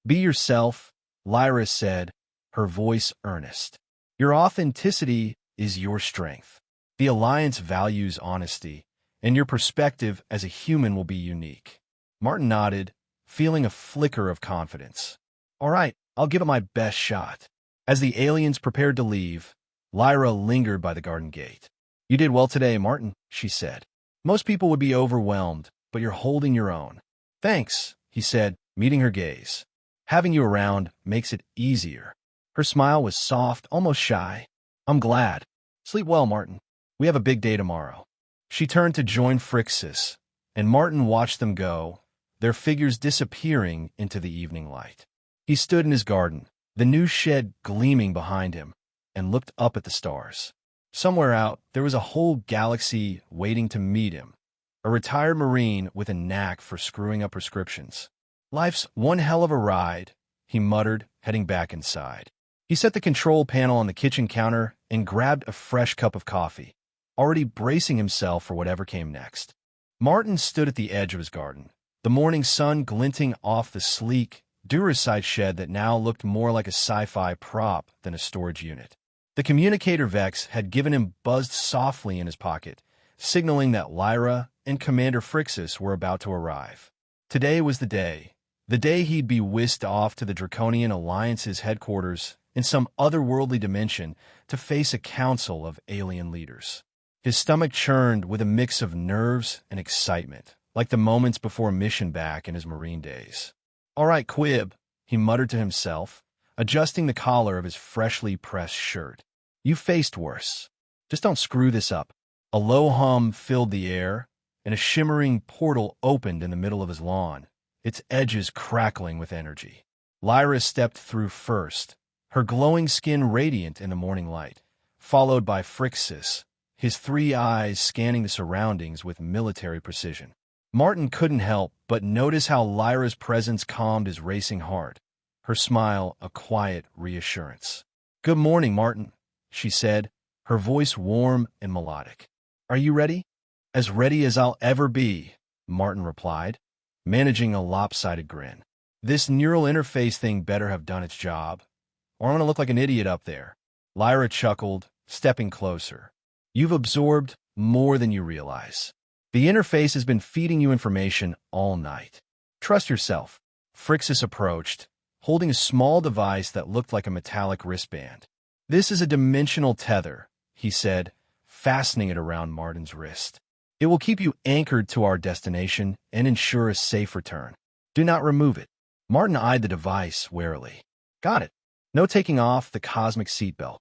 Be yourself, Lyra said, her voice earnest. Your authenticity is your strength. The Alliance values honesty, and your perspective as a human will be unique. Martin nodded, feeling a flicker of confidence. All right, I'll give it my best shot. As the aliens prepared to leave, Lyra lingered by the garden gate. You did well today, Martin, she said. Most people would be overwhelmed, but you're holding your own. Thanks, he said, meeting her gaze. Having you around makes it easier. Her smile was soft, almost shy. I'm glad. Sleep well, Martin. We have a big day tomorrow. She turned to join Phrixus, and Martin watched them go, their figures disappearing into the evening light. He stood in his garden, the new shed gleaming behind him, and looked up at the stars. Somewhere out, there was a whole galaxy waiting to meet him, a retired Marine with a knack for screwing up prescriptions. Life's one hell of a ride, he muttered, heading back inside. He set the control panel on the kitchen counter and grabbed a fresh cup of coffee, already bracing himself for whatever came next. Martin stood at the edge of his garden, the morning sun glinting off the sleek, Duracide shed that now looked more like a sci-fi prop than a storage unit. The communicator Vex had given him buzzed softly in his pocket, signaling that Lyra and Commander Phrixus were about to arrive. Today was the day he'd be whisked off to the Draconian Alliance's headquarters in some otherworldly dimension to face a council of alien leaders. His stomach churned with a mix of nerves and excitement, like the moments before mission back in his Marine days. All right, Quibb, he muttered to himself, adjusting the collar of his freshly pressed shirt. You faced worse. Just don't screw this up. A low hum filled the air, and a shimmering portal opened in the middle of his lawn, its edges crackling with energy. Lyra stepped through first, her glowing skin radiant in the morning light, followed by Phrixus, his three eyes scanning the surroundings with military precision. Martin couldn't help but notice how Lyra's presence calmed his racing heart, her smile a quiet reassurance. Good morning, Martin, she said, her voice warm and melodic. Are you ready? As ready as I'll ever be, Martin replied, managing a lopsided grin. This neural interface thing better have done its job, or I'm going to look like an idiot up there. Lyra chuckled, stepping closer. You've absorbed more than you realize. The interface has been feeding you information all night. Trust yourself. Phrixus approached, holding a small device that looked like a metallic wristband. This is a dimensional tether, he said, fastening it around Martin's wrist. It will keep you anchored to our destination and ensure a safe return. Do not remove it. Martin eyed the device warily. Got it. No taking off the cosmic seatbelt.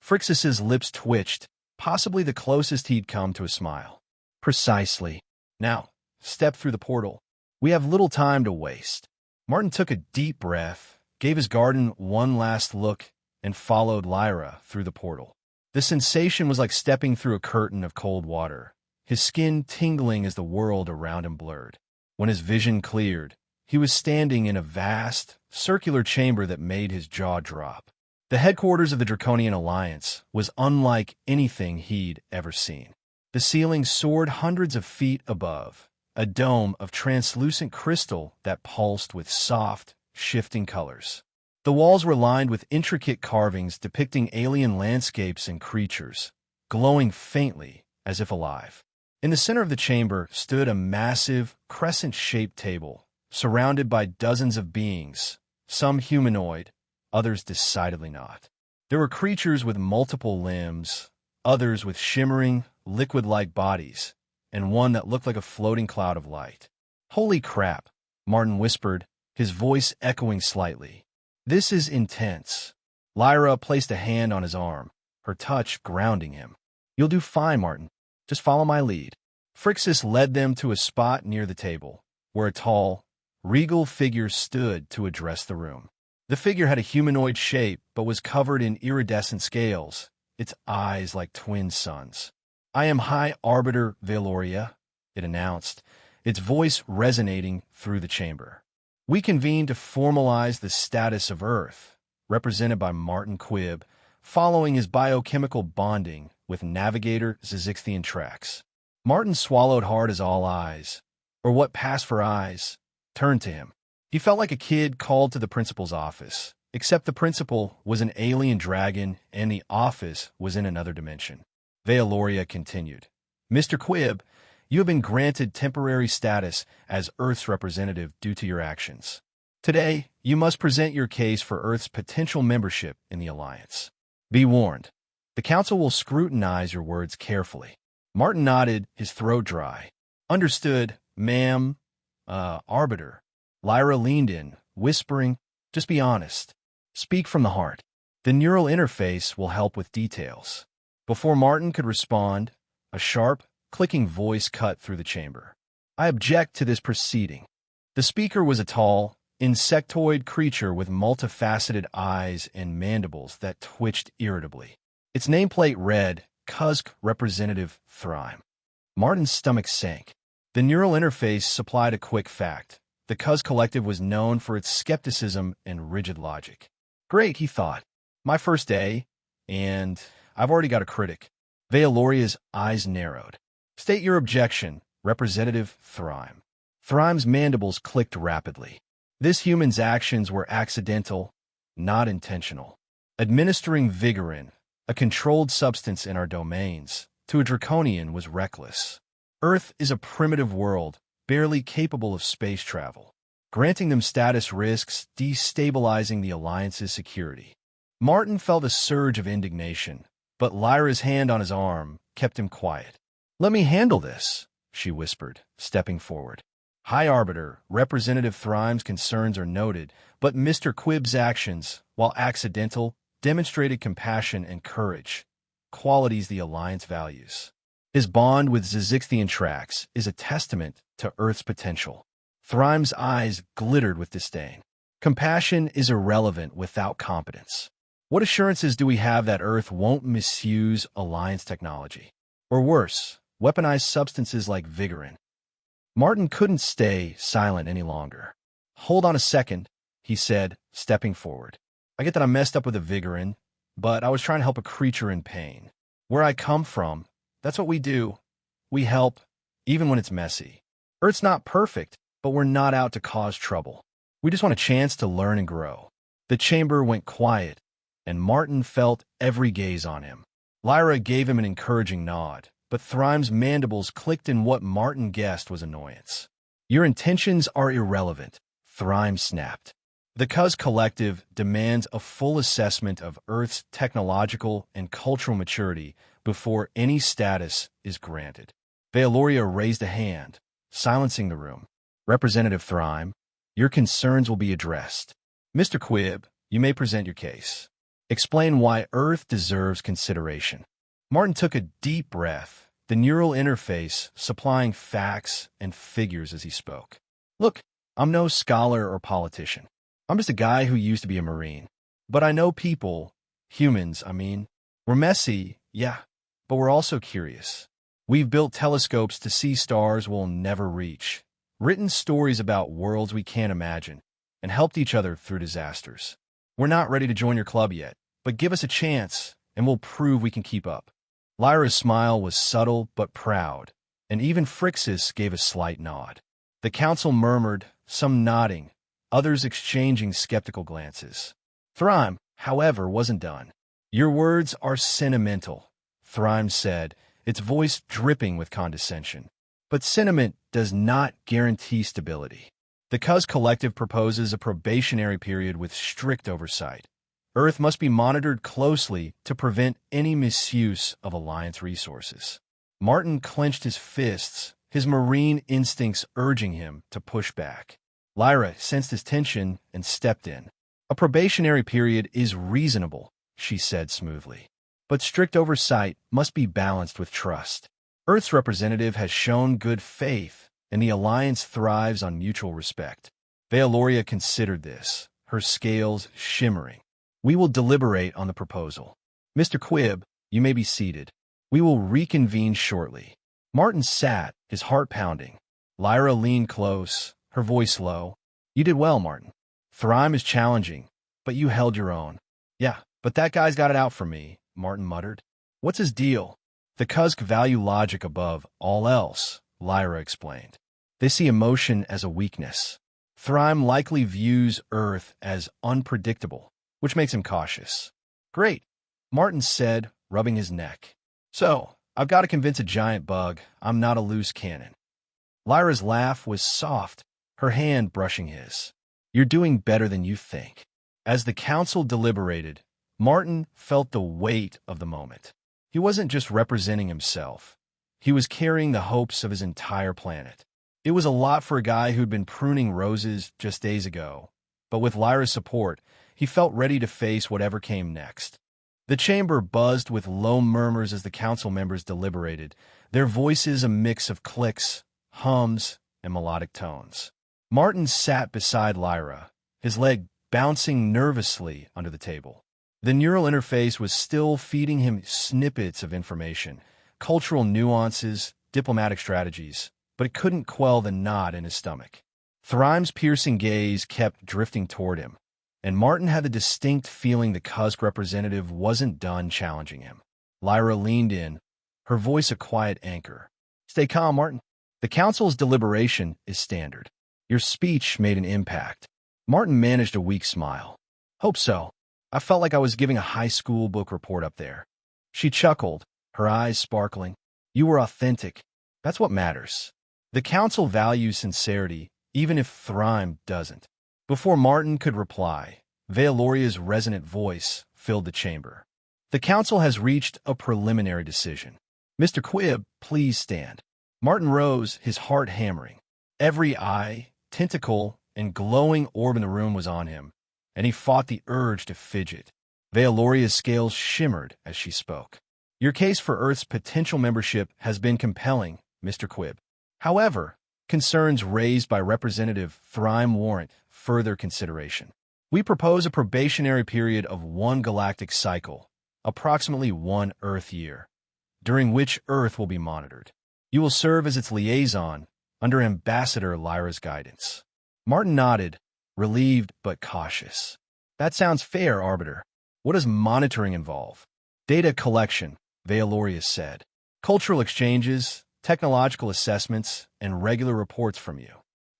Phrixus's lips twitched, possibly the closest he'd come to a smile. Precisely. Now, step through the portal. We have little time to waste. Martin took a deep breath, gave his garden one last look, and followed Lyra through the portal. The sensation was like stepping through a curtain of cold water, his skin tingling as the world around him blurred. When his vision cleared, he was standing in a vast, circular chamber that made his jaw drop. The headquarters of the Draconian Alliance was unlike anything he'd ever seen. The ceiling soared hundreds of feet above, a dome of translucent crystal that pulsed with soft, shifting colors. The walls were lined with intricate carvings depicting alien landscapes and creatures, glowing faintly as if alive. In the center of the chamber stood a massive, crescent-shaped table, surrounded by dozens of beings, some humanoid, others decidedly not. There were creatures with multiple limbs, others with shimmering, liquid-like bodies, and one that looked like a floating cloud of light. "Holy crap," Martin whispered, his voice echoing slightly. "This is intense." Lyra placed a hand on his arm, her touch grounding him. "You'll do fine, Martin. Just follow my lead." Phrixus led them to a spot near the table, where a tall, regal figure stood to address the room. The figure had a humanoid shape, but was covered in iridescent scales, its eyes like twin suns. "I am High Arbiter Valoria," it announced, its voice resonating through the chamber. "We convene to formalize the status of Earth," represented by Martin Quibb, following his biochemical bonding with Navigator Zizixian Trax. Martin swallowed hard as all eyes, or what passed for eyes, turned to him. He felt like a kid called to the principal's office, except the principal was an alien dragon and the office was in another dimension. Valoria continued, "Mr. Quibb, you have been granted temporary status as Earth's representative due to your actions. Today, you must present your case for Earth's potential membership in the Alliance. Be warned, the Council will scrutinize your words carefully." Martin nodded, his throat dry. "Understood, ma'am, Arbiter." Lyra leaned in, whispering, "Just be honest. Speak from the heart. The neural interface will help with details." Before Martin could respond, a sharp, clicking voice cut through the chamber. "I object to this proceeding." The speaker was a tall, insectoid creature with multifaceted eyes and mandibles that twitched irritably. Its nameplate read, "Cusk Representative Thrime." Martin's stomach sank. The neural interface supplied a quick fact. The Cuz Collective was known for its skepticism and rigid logic. Great, he thought. My first day, and I've already got a critic. Valoria's eyes narrowed. "State your objection, Representative Thrime." Thrime's mandibles clicked rapidly. This human's actions were accidental, not intentional. Administering Vigarin, a controlled substance in our domains, to a Draconian was reckless. Earth is a primitive world, barely capable of space travel. Granting them status risks destabilizing the Alliance's security. Martin felt a surge of indignation, but Lyra's hand on his arm kept him quiet. "Let me handle this," she whispered, stepping forward. "High Arbiter, Representative Thrime's concerns are noted, but Mr. Quibb's actions, while accidental, demonstrated compassion and courage, qualities the Alliance values. His bond with Zizixian Trax is a testament to Earth's potential." Thrime's eyes glittered with disdain. "Compassion is irrelevant without competence. What assurances do we have that Earth won't misuse Alliance technology? Or worse, weaponize substances like Vigarin?" Martin couldn't stay silent any longer. "Hold on a second," he said, stepping forward. "I get that I messed up with a Vigarin, but I was trying to help a creature in pain. Where I come from, that's what we do. We help, even when it's messy. Earth's not perfect, but we're not out to cause trouble. We just want a chance to learn and grow." The chamber went quiet, and Martin felt every gaze on him. Lyra gave him an encouraging nod, but Thrime's mandibles clicked in what Martin guessed was annoyance. "Your intentions are irrelevant," Thrime snapped. "The Cuz Collective demands a full assessment of Earth's technological and cultural maturity before any status is granted." Valoria raised a hand, silencing the room. "Representative Thrime, your concerns will be addressed. Mr. Quibb, you may present your case. Explain why Earth deserves consideration." Martin took a deep breath, the neural interface supplying facts and figures as he spoke. "Look, I'm no scholar or politician. I'm just a guy who used to be a Marine. But I know people, humans, I mean. We're messy, yeah, but we're also curious. We've built telescopes to see stars we'll never reach, written stories about worlds we can't imagine, and helped each other through disasters. We're not ready to join your club yet, but give us a chance, and we'll prove we can keep up." Lyra's smile was subtle but proud, and even Phrixus gave a slight nod. The council murmured, some nodding, others exchanging skeptical glances. Thrime, however, wasn't done. "Your words are sentimental," Thrime said, its voice dripping with condescension. But sentiment does not guarantee stability. The Cuz Collective proposes a probationary period with strict oversight. Earth must be monitored closely to prevent any misuse of Alliance resources. Martin clenched his fists, his marine instincts urging him to push back. Lyra sensed his tension and stepped in. A probationary period is reasonable, she said smoothly. But strict oversight must be balanced with trust. Earth's representative has shown good faith, and the Alliance thrives on mutual respect. Vealoria considered this, her scales shimmering. We will deliberate on the proposal. Mr. Quibb, you may be seated. We will reconvene shortly. Martin sat, his heart pounding. Lyra leaned close, her voice low. You did well, Martin. Thrime is challenging, but you held your own. Yeah, but that guy's got it out for me, Martin muttered. What's his deal? The Kusk value logic above all else, Lyra explained. They see emotion as a weakness. Thrime likely views Earth as unpredictable, which makes him cautious. Great, Martin said, rubbing his neck. So, I've got to convince a giant bug I'm not a loose cannon. Lyra's laugh was soft, her hand brushing his. You're doing better than you think. As the council deliberated, Martin felt the weight of the moment. He wasn't just representing himself. He was carrying the hopes of his entire planet. It was a lot for a guy who'd been pruning roses just days ago, but with Lyra's support, he felt ready to face whatever came next. The chamber buzzed with low murmurs as the council members deliberated, their voices a mix of clicks, hums, and melodic tones. Martin sat beside Lyra, his leg bouncing nervously under the table. The neural interface was still feeding him snippets of information, cultural nuances, diplomatic strategies, but it couldn't quell the knot in his stomach. Thryme's piercing gaze kept drifting toward him, and Martin had the distinct feeling the Kusk representative wasn't done challenging him. Lyra leaned in, her voice a quiet anchor. Stay calm, Martin. The council's deliberation is standard. Your speech made an impact. Martin managed a weak smile. Hope so. I felt like I was giving a high school book report up there. She chuckled, her eyes sparkling. You were authentic. That's what matters. The council values sincerity, even if Thrime doesn't. Before Martin could reply, Vealoria's resonant voice filled the chamber. The council has reached a preliminary decision. Mr. Quibb, please stand. Martin rose, his heart hammering. Every eye, tentacle, and glowing orb in the room was on him, and he fought the urge to fidget. Vealoria's scales shimmered as she spoke. Your case for Earth's potential membership has been compelling, Mr. Quibb. However, concerns raised by Representative Thrime warrant further consideration. We propose a probationary period of 1 galactic cycle, approximately 1 Earth year, during which Earth will be monitored. You will serve as its liaison under Ambassador Lyra's guidance. Martin nodded, relieved but cautious. That sounds fair, Arbiter. What does monitoring involve? Data collection, Vealoria said. Cultural exchanges, technological assessments, and regular reports from you.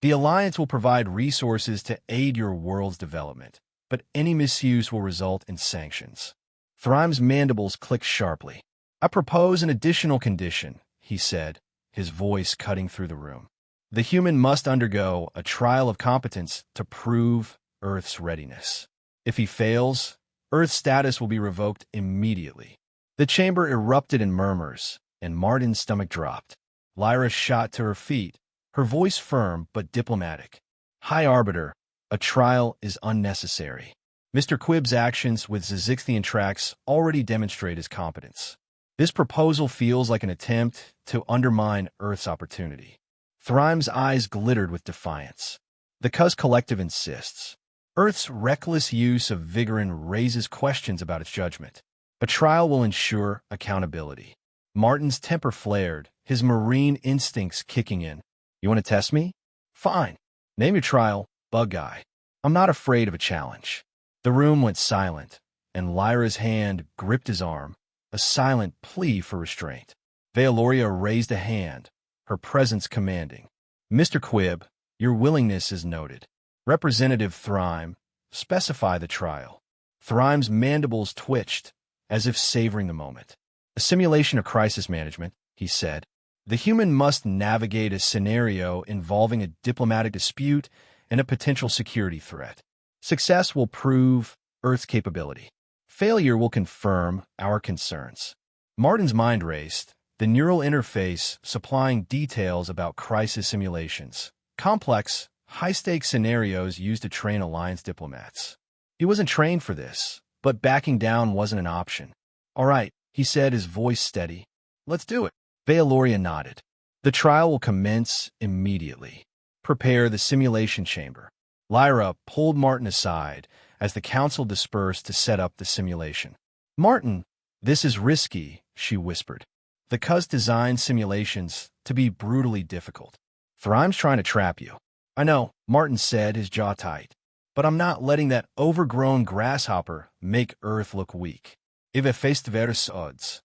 The Alliance will provide resources to aid your world's development, but any misuse will result in sanctions. Thryme's mandibles clicked sharply. I propose an additional condition, he said, his voice cutting through the room. The human must undergo a trial of competence to prove Earth's readiness. If he fails, Earth's status will be revoked immediately. The chamber erupted in murmurs, and Martin's stomach dropped. Lyra shot to her feet, her voice firm but diplomatic. High Arbiter, a trial is unnecessary. Mr. Quibb's actions with Zizixthian tracks already demonstrate his competence. This proposal feels like an attempt to undermine Earth's opportunity. Thryme's eyes glittered with defiance. The Kusk Collective insists. Earth's reckless use of Vigarin raises questions about its judgment. A trial will ensure accountability. Martin's temper flared, his marine instincts kicking in. You want to test me? Fine. Name your trial, Bug Guy. I'm not afraid of a challenge. The room went silent, and Lyra's hand gripped his arm, a silent plea for restraint. Vealoria raised a hand, her presence commanding. Mr. Quibb, your willingness is noted. Representative Thrime, specify the trial. Thryme's mandibles twitched, as if savoring the moment. A simulation of crisis management, he said. The human must navigate a scenario involving a diplomatic dispute and a potential security threat. Success will prove Earth's capability. Failure will confirm our concerns. Martin's mind raced, the neural interface supplying details about crisis simulations, complex, high-stakes scenarios used to train Alliance diplomats. He wasn't trained for this, but backing down wasn't an option. All right, he said, his voice steady. Let's do it. Vealoria nodded. The trial will commence immediately. Prepare the simulation chamber. Lyra pulled Martin aside as the council dispersed to set up the simulation. Martin, this is risky, she whispered. The Cuz designed simulations to be brutally difficult. Thryme's trying to trap you. I know, Martin said, his jaw tight. But I'm not letting that overgrown grasshopper make Earth look weak. If it faced vers odds.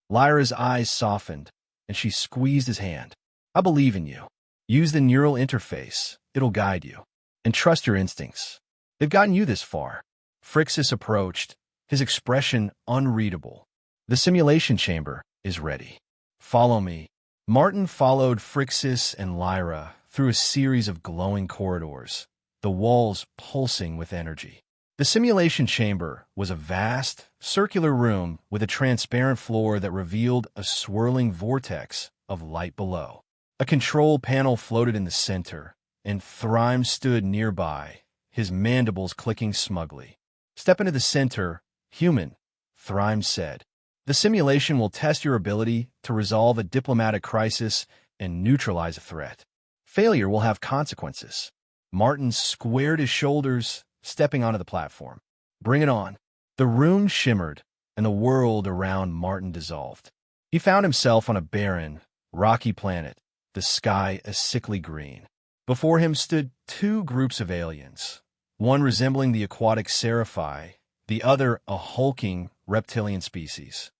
Lyra's eyes softened, and she squeezed his hand. I believe in you. Use the neural interface. It'll guide you. And trust your instincts. They've gotten you this far. Phrixus approached, his expression unreadable. The simulation chamber is ready. Follow me. Martin followed Phrixus and Lyra through a series of glowing corridors, the walls pulsing with energy. The simulation chamber was a vast, circular room with a transparent floor that revealed a swirling vortex of light below. A control panel floated in the center, and Thryme stood nearby, his mandibles clicking smugly. Step into the center, human, Thryme said. The simulation will test your ability to resolve a diplomatic crisis and neutralize a threat. Failure will have consequences. Martin squared his shoulders, stepping onto the platform. Bring it on. The room shimmered, and the world around Martin dissolved. He found himself on a barren, rocky planet, the sky a sickly green. Before him stood two groups of aliens, one resembling the aquatic Seraphi, the other a hulking reptilian species.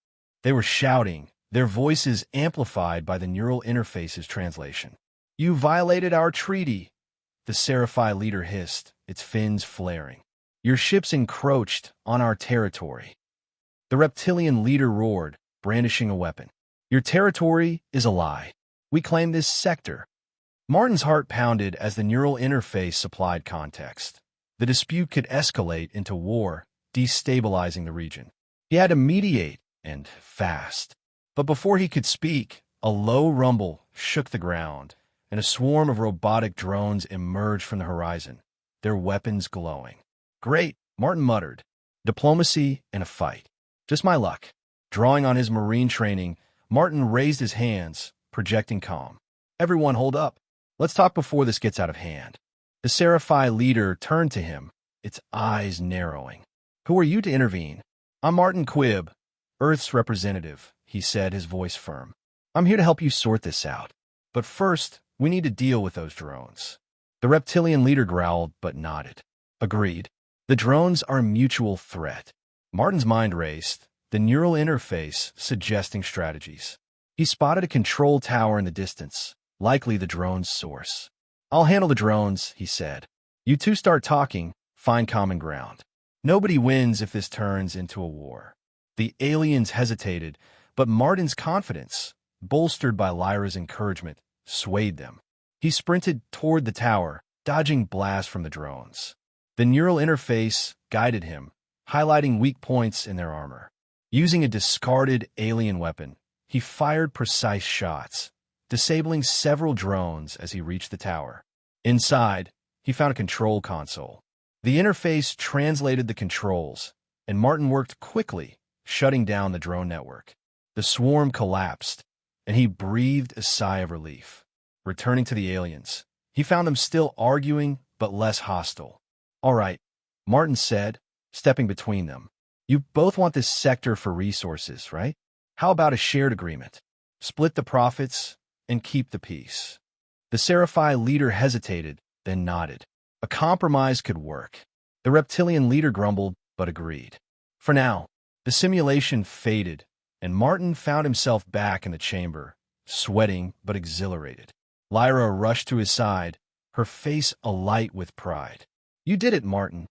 They were shouting, their voices amplified by the neural interface's translation. You violated our treaty, the Seraphi leader hissed, its fins flaring. Your ships encroached on our territory. The reptilian leader roared, brandishing a weapon. Your territory is a lie. We claim this sector. Martin's heart pounded as the neural interface supplied context. The dispute could escalate into war, destabilizing the region. He had to mediate, and fast. But before he could speak, a low rumble shook the ground, and a swarm of robotic drones emerged from the horizon, their weapons glowing. Great, Martin muttered. Diplomacy and a fight. Just my luck. Drawing on his marine training, Martin raised his hands, projecting calm. Everyone hold up. Let's talk before this gets out of hand. The Seraphi leader turned to him, its eyes narrowing. Who are you to intervene? I'm Martin Quibb, Earth's representative, he said, his voice firm. I'm here to help you sort this out. But first, we need to deal with those drones. The reptilian leader growled but nodded. Agreed. The drones are a mutual threat. Martin's mind raced, the neural interface suggesting strategies. He spotted a control tower in the distance, likely the drone's source. I'll handle the drones, he said. You two start talking, find common ground. Nobody wins if this turns into a war. The aliens hesitated, but Martin's confidence, bolstered by Lyra's encouragement, swayed them. He sprinted toward the tower, dodging blasts from the drones. The neural interface guided him, highlighting weak points in their armor. Using a discarded alien weapon, he fired precise shots, disabling several drones as he reached the tower. Inside, he found a control console. The interface translated the controls, and Martin worked quickly, shutting down the drone network. The swarm collapsed, and he breathed a sigh of relief. Returning to the aliens, he found them still arguing, but less hostile. All right, Martin said, stepping between them. You both want this sector for resources, right? How about a shared agreement? Split the profits and keep the peace. The Seraphi leader hesitated, then nodded. A compromise could work. The reptilian leader grumbled, but agreed. For now, the simulation faded, and Martin found himself back in the chamber, sweating but exhilarated. Lyra rushed to his side, her face alight with pride. You did it, Martin.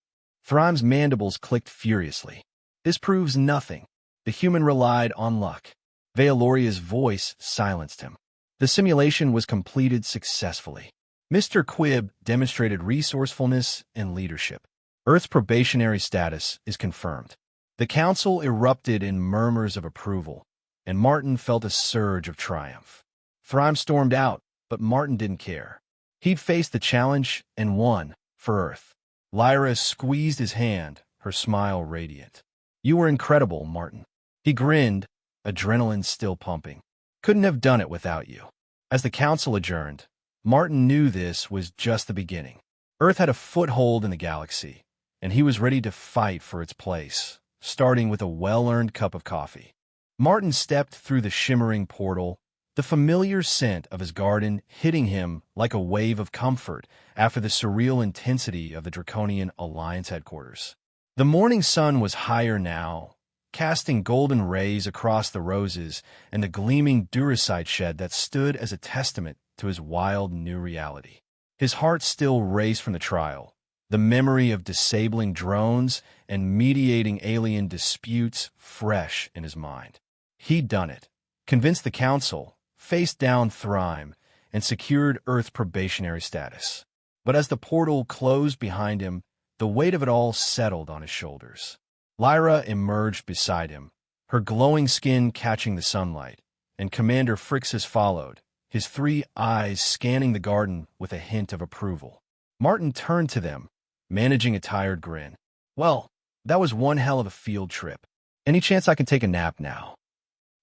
Thryme's mandibles clicked furiously. This proves nothing. The human relied on luck. Veoloria's voice silenced him. The simulation was completed successfully. Mr. Quibb demonstrated resourcefulness and leadership. Earth's probationary status is confirmed. The council erupted in murmurs of approval, and Martin felt a surge of triumph. Thrime stormed out, but Martin didn't care. He'd faced the challenge and won, for Earth. Lyra squeezed his hand, her smile radiant. "You were incredible, Martin." He grinned, adrenaline still pumping. "Couldn't have done it without you." As the council adjourned, Martin knew this was just the beginning. Earth had a foothold in the galaxy, and he was ready to fight for its place, starting with a well-earned cup of coffee. Martin stepped through the shimmering portal, the familiar scent of his garden hitting him like a wave of comfort after the surreal intensity of the Draconian Alliance headquarters. The morning sun was higher now, casting golden rays across the roses and the gleaming Duracite shed that stood as a testament to his wild new reality. His heart still raced from the trial, the memory of disabling drones and mediating alien disputes fresh in his mind. He'd done it, convinced the council, faced down Thrime, and secured Earth's probationary status. But as the portal closed behind him, the weight of it all settled on his shoulders. Lyra emerged beside him, her glowing skin catching the sunlight, and Commander Phrixus followed, his 3 eyes scanning the garden with a hint of approval. Martin turned to them, managing a tired grin. "Well, that was one hell of a field trip. Any chance I can take a nap now?"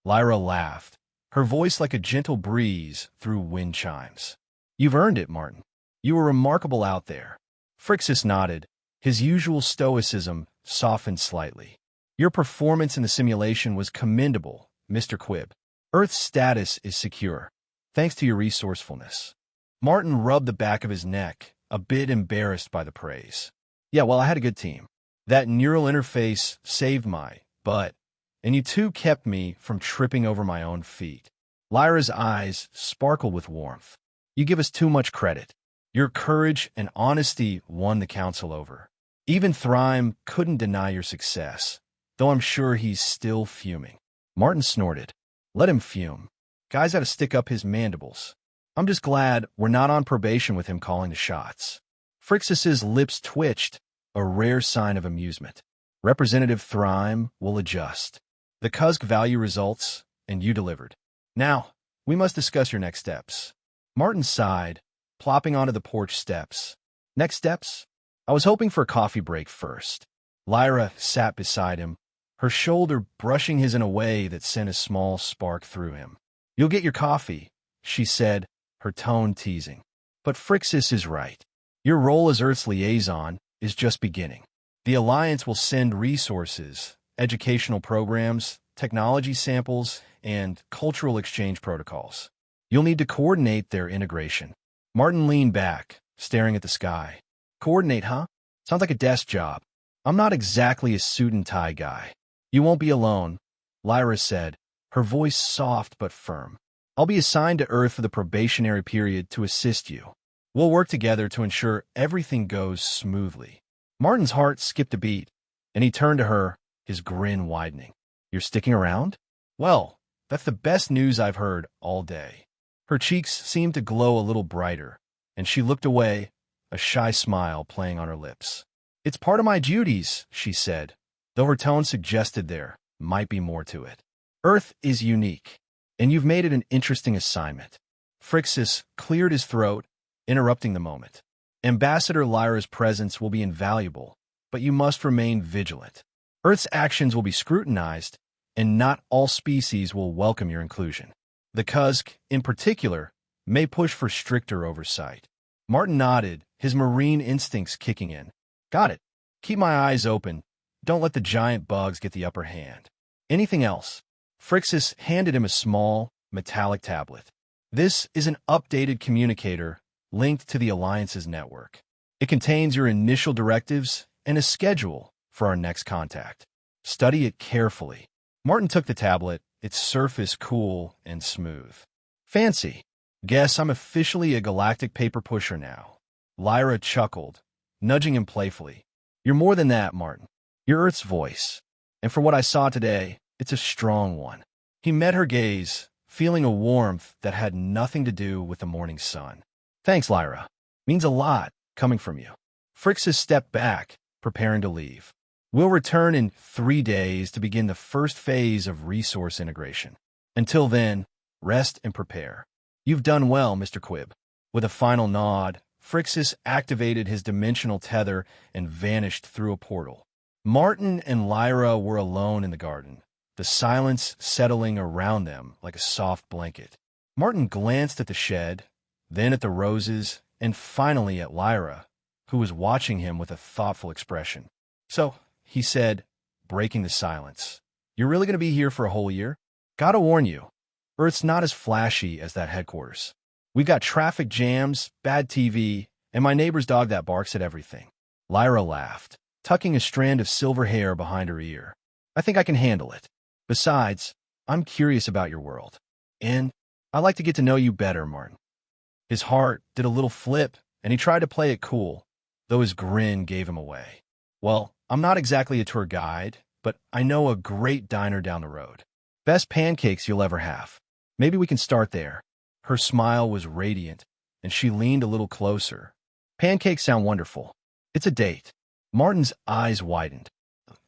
Lyra laughed, her voice like a gentle breeze through wind chimes. "You've earned it, Martin. You were remarkable out there." Phrixus nodded, his usual stoicism softened slightly. "Your performance in the simulation was commendable, Mr. Quibb. Earth's status is secure, thanks to your resourcefulness." Martin rubbed the back of his neck, a bit embarrassed by the praise. "Yeah, well, I had a good team. That neural interface saved my butt, and you two kept me from tripping over my own feet." Lyra's eyes sparkled with warmth. "You give us too much credit. Your courage and honesty won the council over. Even Thrime couldn't deny your success, though I'm sure he's still fuming." Martin snorted. "Let him fume. Guy's got to stick up his mandibles. I'm just glad we're not on probation with him calling the shots." Phrixus's lips twitched, a rare sign of amusement. "Representative Thrime will adjust. The CUSC value results, and you delivered. Now, we must discuss your next steps." Martin sighed, plopping onto the porch steps. "Next steps? I was hoping for a coffee break first." Lyra sat beside him, her shoulder brushing his in a way that sent a small spark through him. "You'll get your coffee," she said, her tone teasing. "But Phrixus is right. Your role as Earth's liaison is just beginning. The Alliance will send resources, educational programs, technology samples, and cultural exchange protocols. You'll need to coordinate their integration." Martin leaned back, staring at the sky. "Coordinate, huh? Sounds like a desk job. I'm not exactly a suit and tie guy." "You won't be alone," Lyra said, her voice soft but firm. "I'll be assigned to Earth for the probationary period to assist you. We'll work together to ensure everything goes smoothly." Martin's heart skipped a beat, and he turned to her, his grin widening. "You're sticking around?" "Well, that's the best news I've heard all day." Her cheeks seemed to glow a little brighter, and she looked away, a shy smile playing on her lips. "It's part of my duties," she said, though her tone suggested there might be more to it. "Earth is unique, and you've made it an interesting assignment." Phrixus cleared his throat, interrupting the moment. "Ambassador Lyra's presence will be invaluable, but you must remain vigilant. Earth's actions will be scrutinized, and not all species will welcome your inclusion. The CUSC, in particular, may push for stricter oversight." Martin nodded, his marine instincts kicking in. "Got it. Keep my eyes open. Don't let the giant bugs get the upper hand." "Anything else?" Phrixus handed him a small, metallic tablet. "This is an updated communicator linked to the Alliance's network. It contains your initial directives and a schedule for our next contact. Study it carefully." Martin took the tablet, its surface cool and smooth. "Fancy. Guess I'm officially a galactic paper pusher now." Lyra chuckled, nudging him playfully. "You're more than that, Martin. You're Earth's voice. And for what I saw today, it's a strong one." He met her gaze, feeling a warmth that had nothing to do with the morning sun. Thanks, Lyra. Means a lot, coming from you. Phrixus stepped back, preparing to leave. We'll return in 3 days to begin the first phase of resource integration. Until then, rest and prepare. You've done well, Mr. Quibb. With a final nod, Phrixus activated his dimensional tether and vanished through a portal. Martin and Lyra were alone in the garden, the silence settling around them like a soft blanket. Martin glanced at the shed, then at the roses, and finally at Lyra, who was watching him with a thoughtful expression. So, he said, breaking the silence, "You're really going to be here for a whole year? Gotta warn you, Earth's not as flashy as that headquarters. We've got traffic jams, bad TV, and my neighbor's dog that barks at everything." Lyra laughed, tucking a strand of silver hair behind her ear. "I think I can handle it. Besides, I'm curious about your world. And I'd like to get to know you better, Martin." His heart did a little flip, and he tried to play it cool, though his grin gave him away. "Well, I'm not exactly a tour guide, but I know a great diner down the road. Best pancakes you'll ever have. Maybe we can start there." Her smile was radiant, and she leaned a little closer. "Pancakes sound wonderful. It's a date." Martin's eyes widened.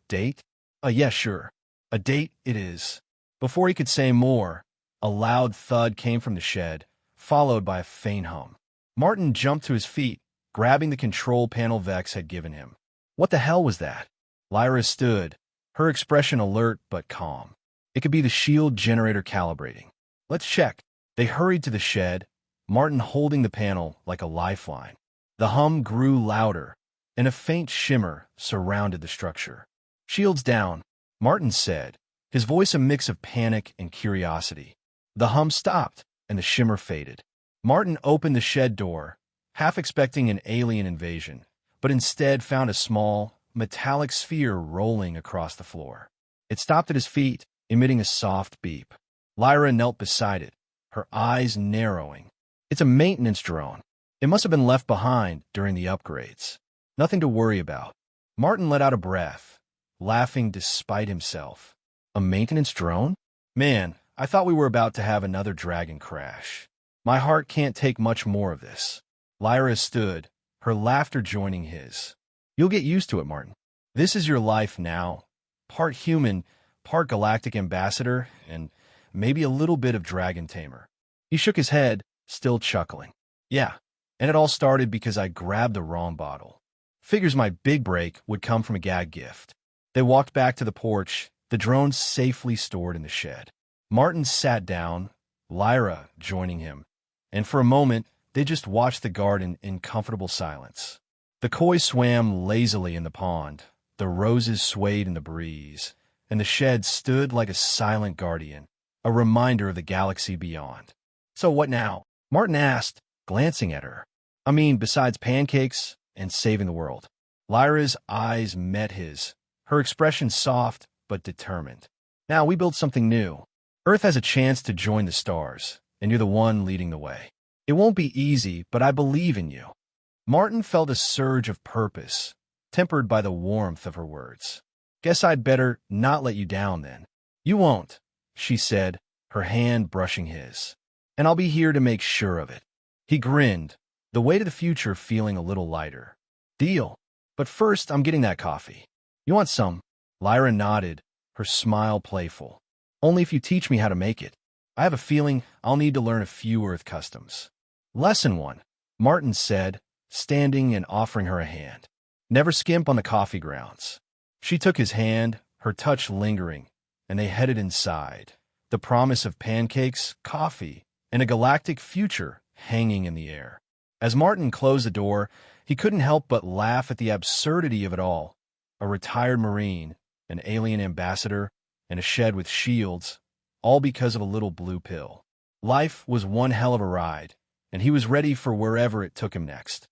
"Date? Yeah, sure. A date it is." Before he could say more, a loud thud came from the shed, followed by a faint hum. Martin jumped to his feet, grabbing the control panel Vex had given him. What the hell was that? Lyra stood, her expression alert but calm. It could be the shield generator calibrating. "Let's check." They hurried to the shed, Martin holding the panel like a lifeline. The hum grew louder, and a faint shimmer surrounded the structure. "Shields down," Martin said, his voice a mix of panic and curiosity. The hum stopped, and the shimmer faded. Martin opened the shed door, half expecting an alien invasion, but instead found a small, metallic sphere rolling across the floor. It stopped at his feet, emitting a soft beep. Lyra knelt beside it, her eyes narrowing. "It's a maintenance drone. It must have been left behind during the upgrades. Nothing to worry about." Martin let out a breath, laughing despite himself. "A maintenance drone? Man, I thought we were about to have another dragon crash. My heart can't take much more of this." Lyra stood, her laughter joining his. "You'll get used to it, Martin. This is your life now. Part human, part galactic ambassador, and maybe a little bit of dragon tamer." He shook his head, still chuckling. "Yeah, and it all started because I grabbed the wrong bottle. Figures my big break would come from a gag gift." They walked back to the porch, the drone safely stored in the shed. Martin sat down, Lyra joining him, and for a moment, they just watched the garden in comfortable silence. The koi swam lazily in the pond, the roses swayed in the breeze, and the shed stood like a silent guardian, a reminder of the galaxy beyond. "So what now?" Martin asked, glancing at her. "I mean, besides pancakes and saving the world." Lyra's eyes met his, her expression soft but determined. "Now we build something new. Earth has a chance to join the stars, and you're the one leading the way. It won't be easy, but I believe in you." Martin felt a surge of purpose, tempered by the warmth of her words. "Guess I'd better not let you down then." "You won't," she said, her hand brushing his. "And I'll be here to make sure of it." He grinned, the weight of the future feeling a little lighter. "Deal. But first, I'm getting that coffee. You want some?" Lyra nodded, her smile playful. "Only if you teach me how to make it. I have a feeling I'll need to learn a few Earth customs." "Lesson 1, Martin said, standing and offering her a hand. "Never skimp on the coffee grounds." She took his hand, her touch lingering, and they headed inside, the promise of pancakes, coffee, and a galactic future hanging in the air. As Martin closed the door, he couldn't help but laugh at the absurdity of it all. A retired Marine, an alien ambassador, and a shed with shields, all because of a little blue pill. Life was one hell of a ride, and he was ready for wherever it took him next.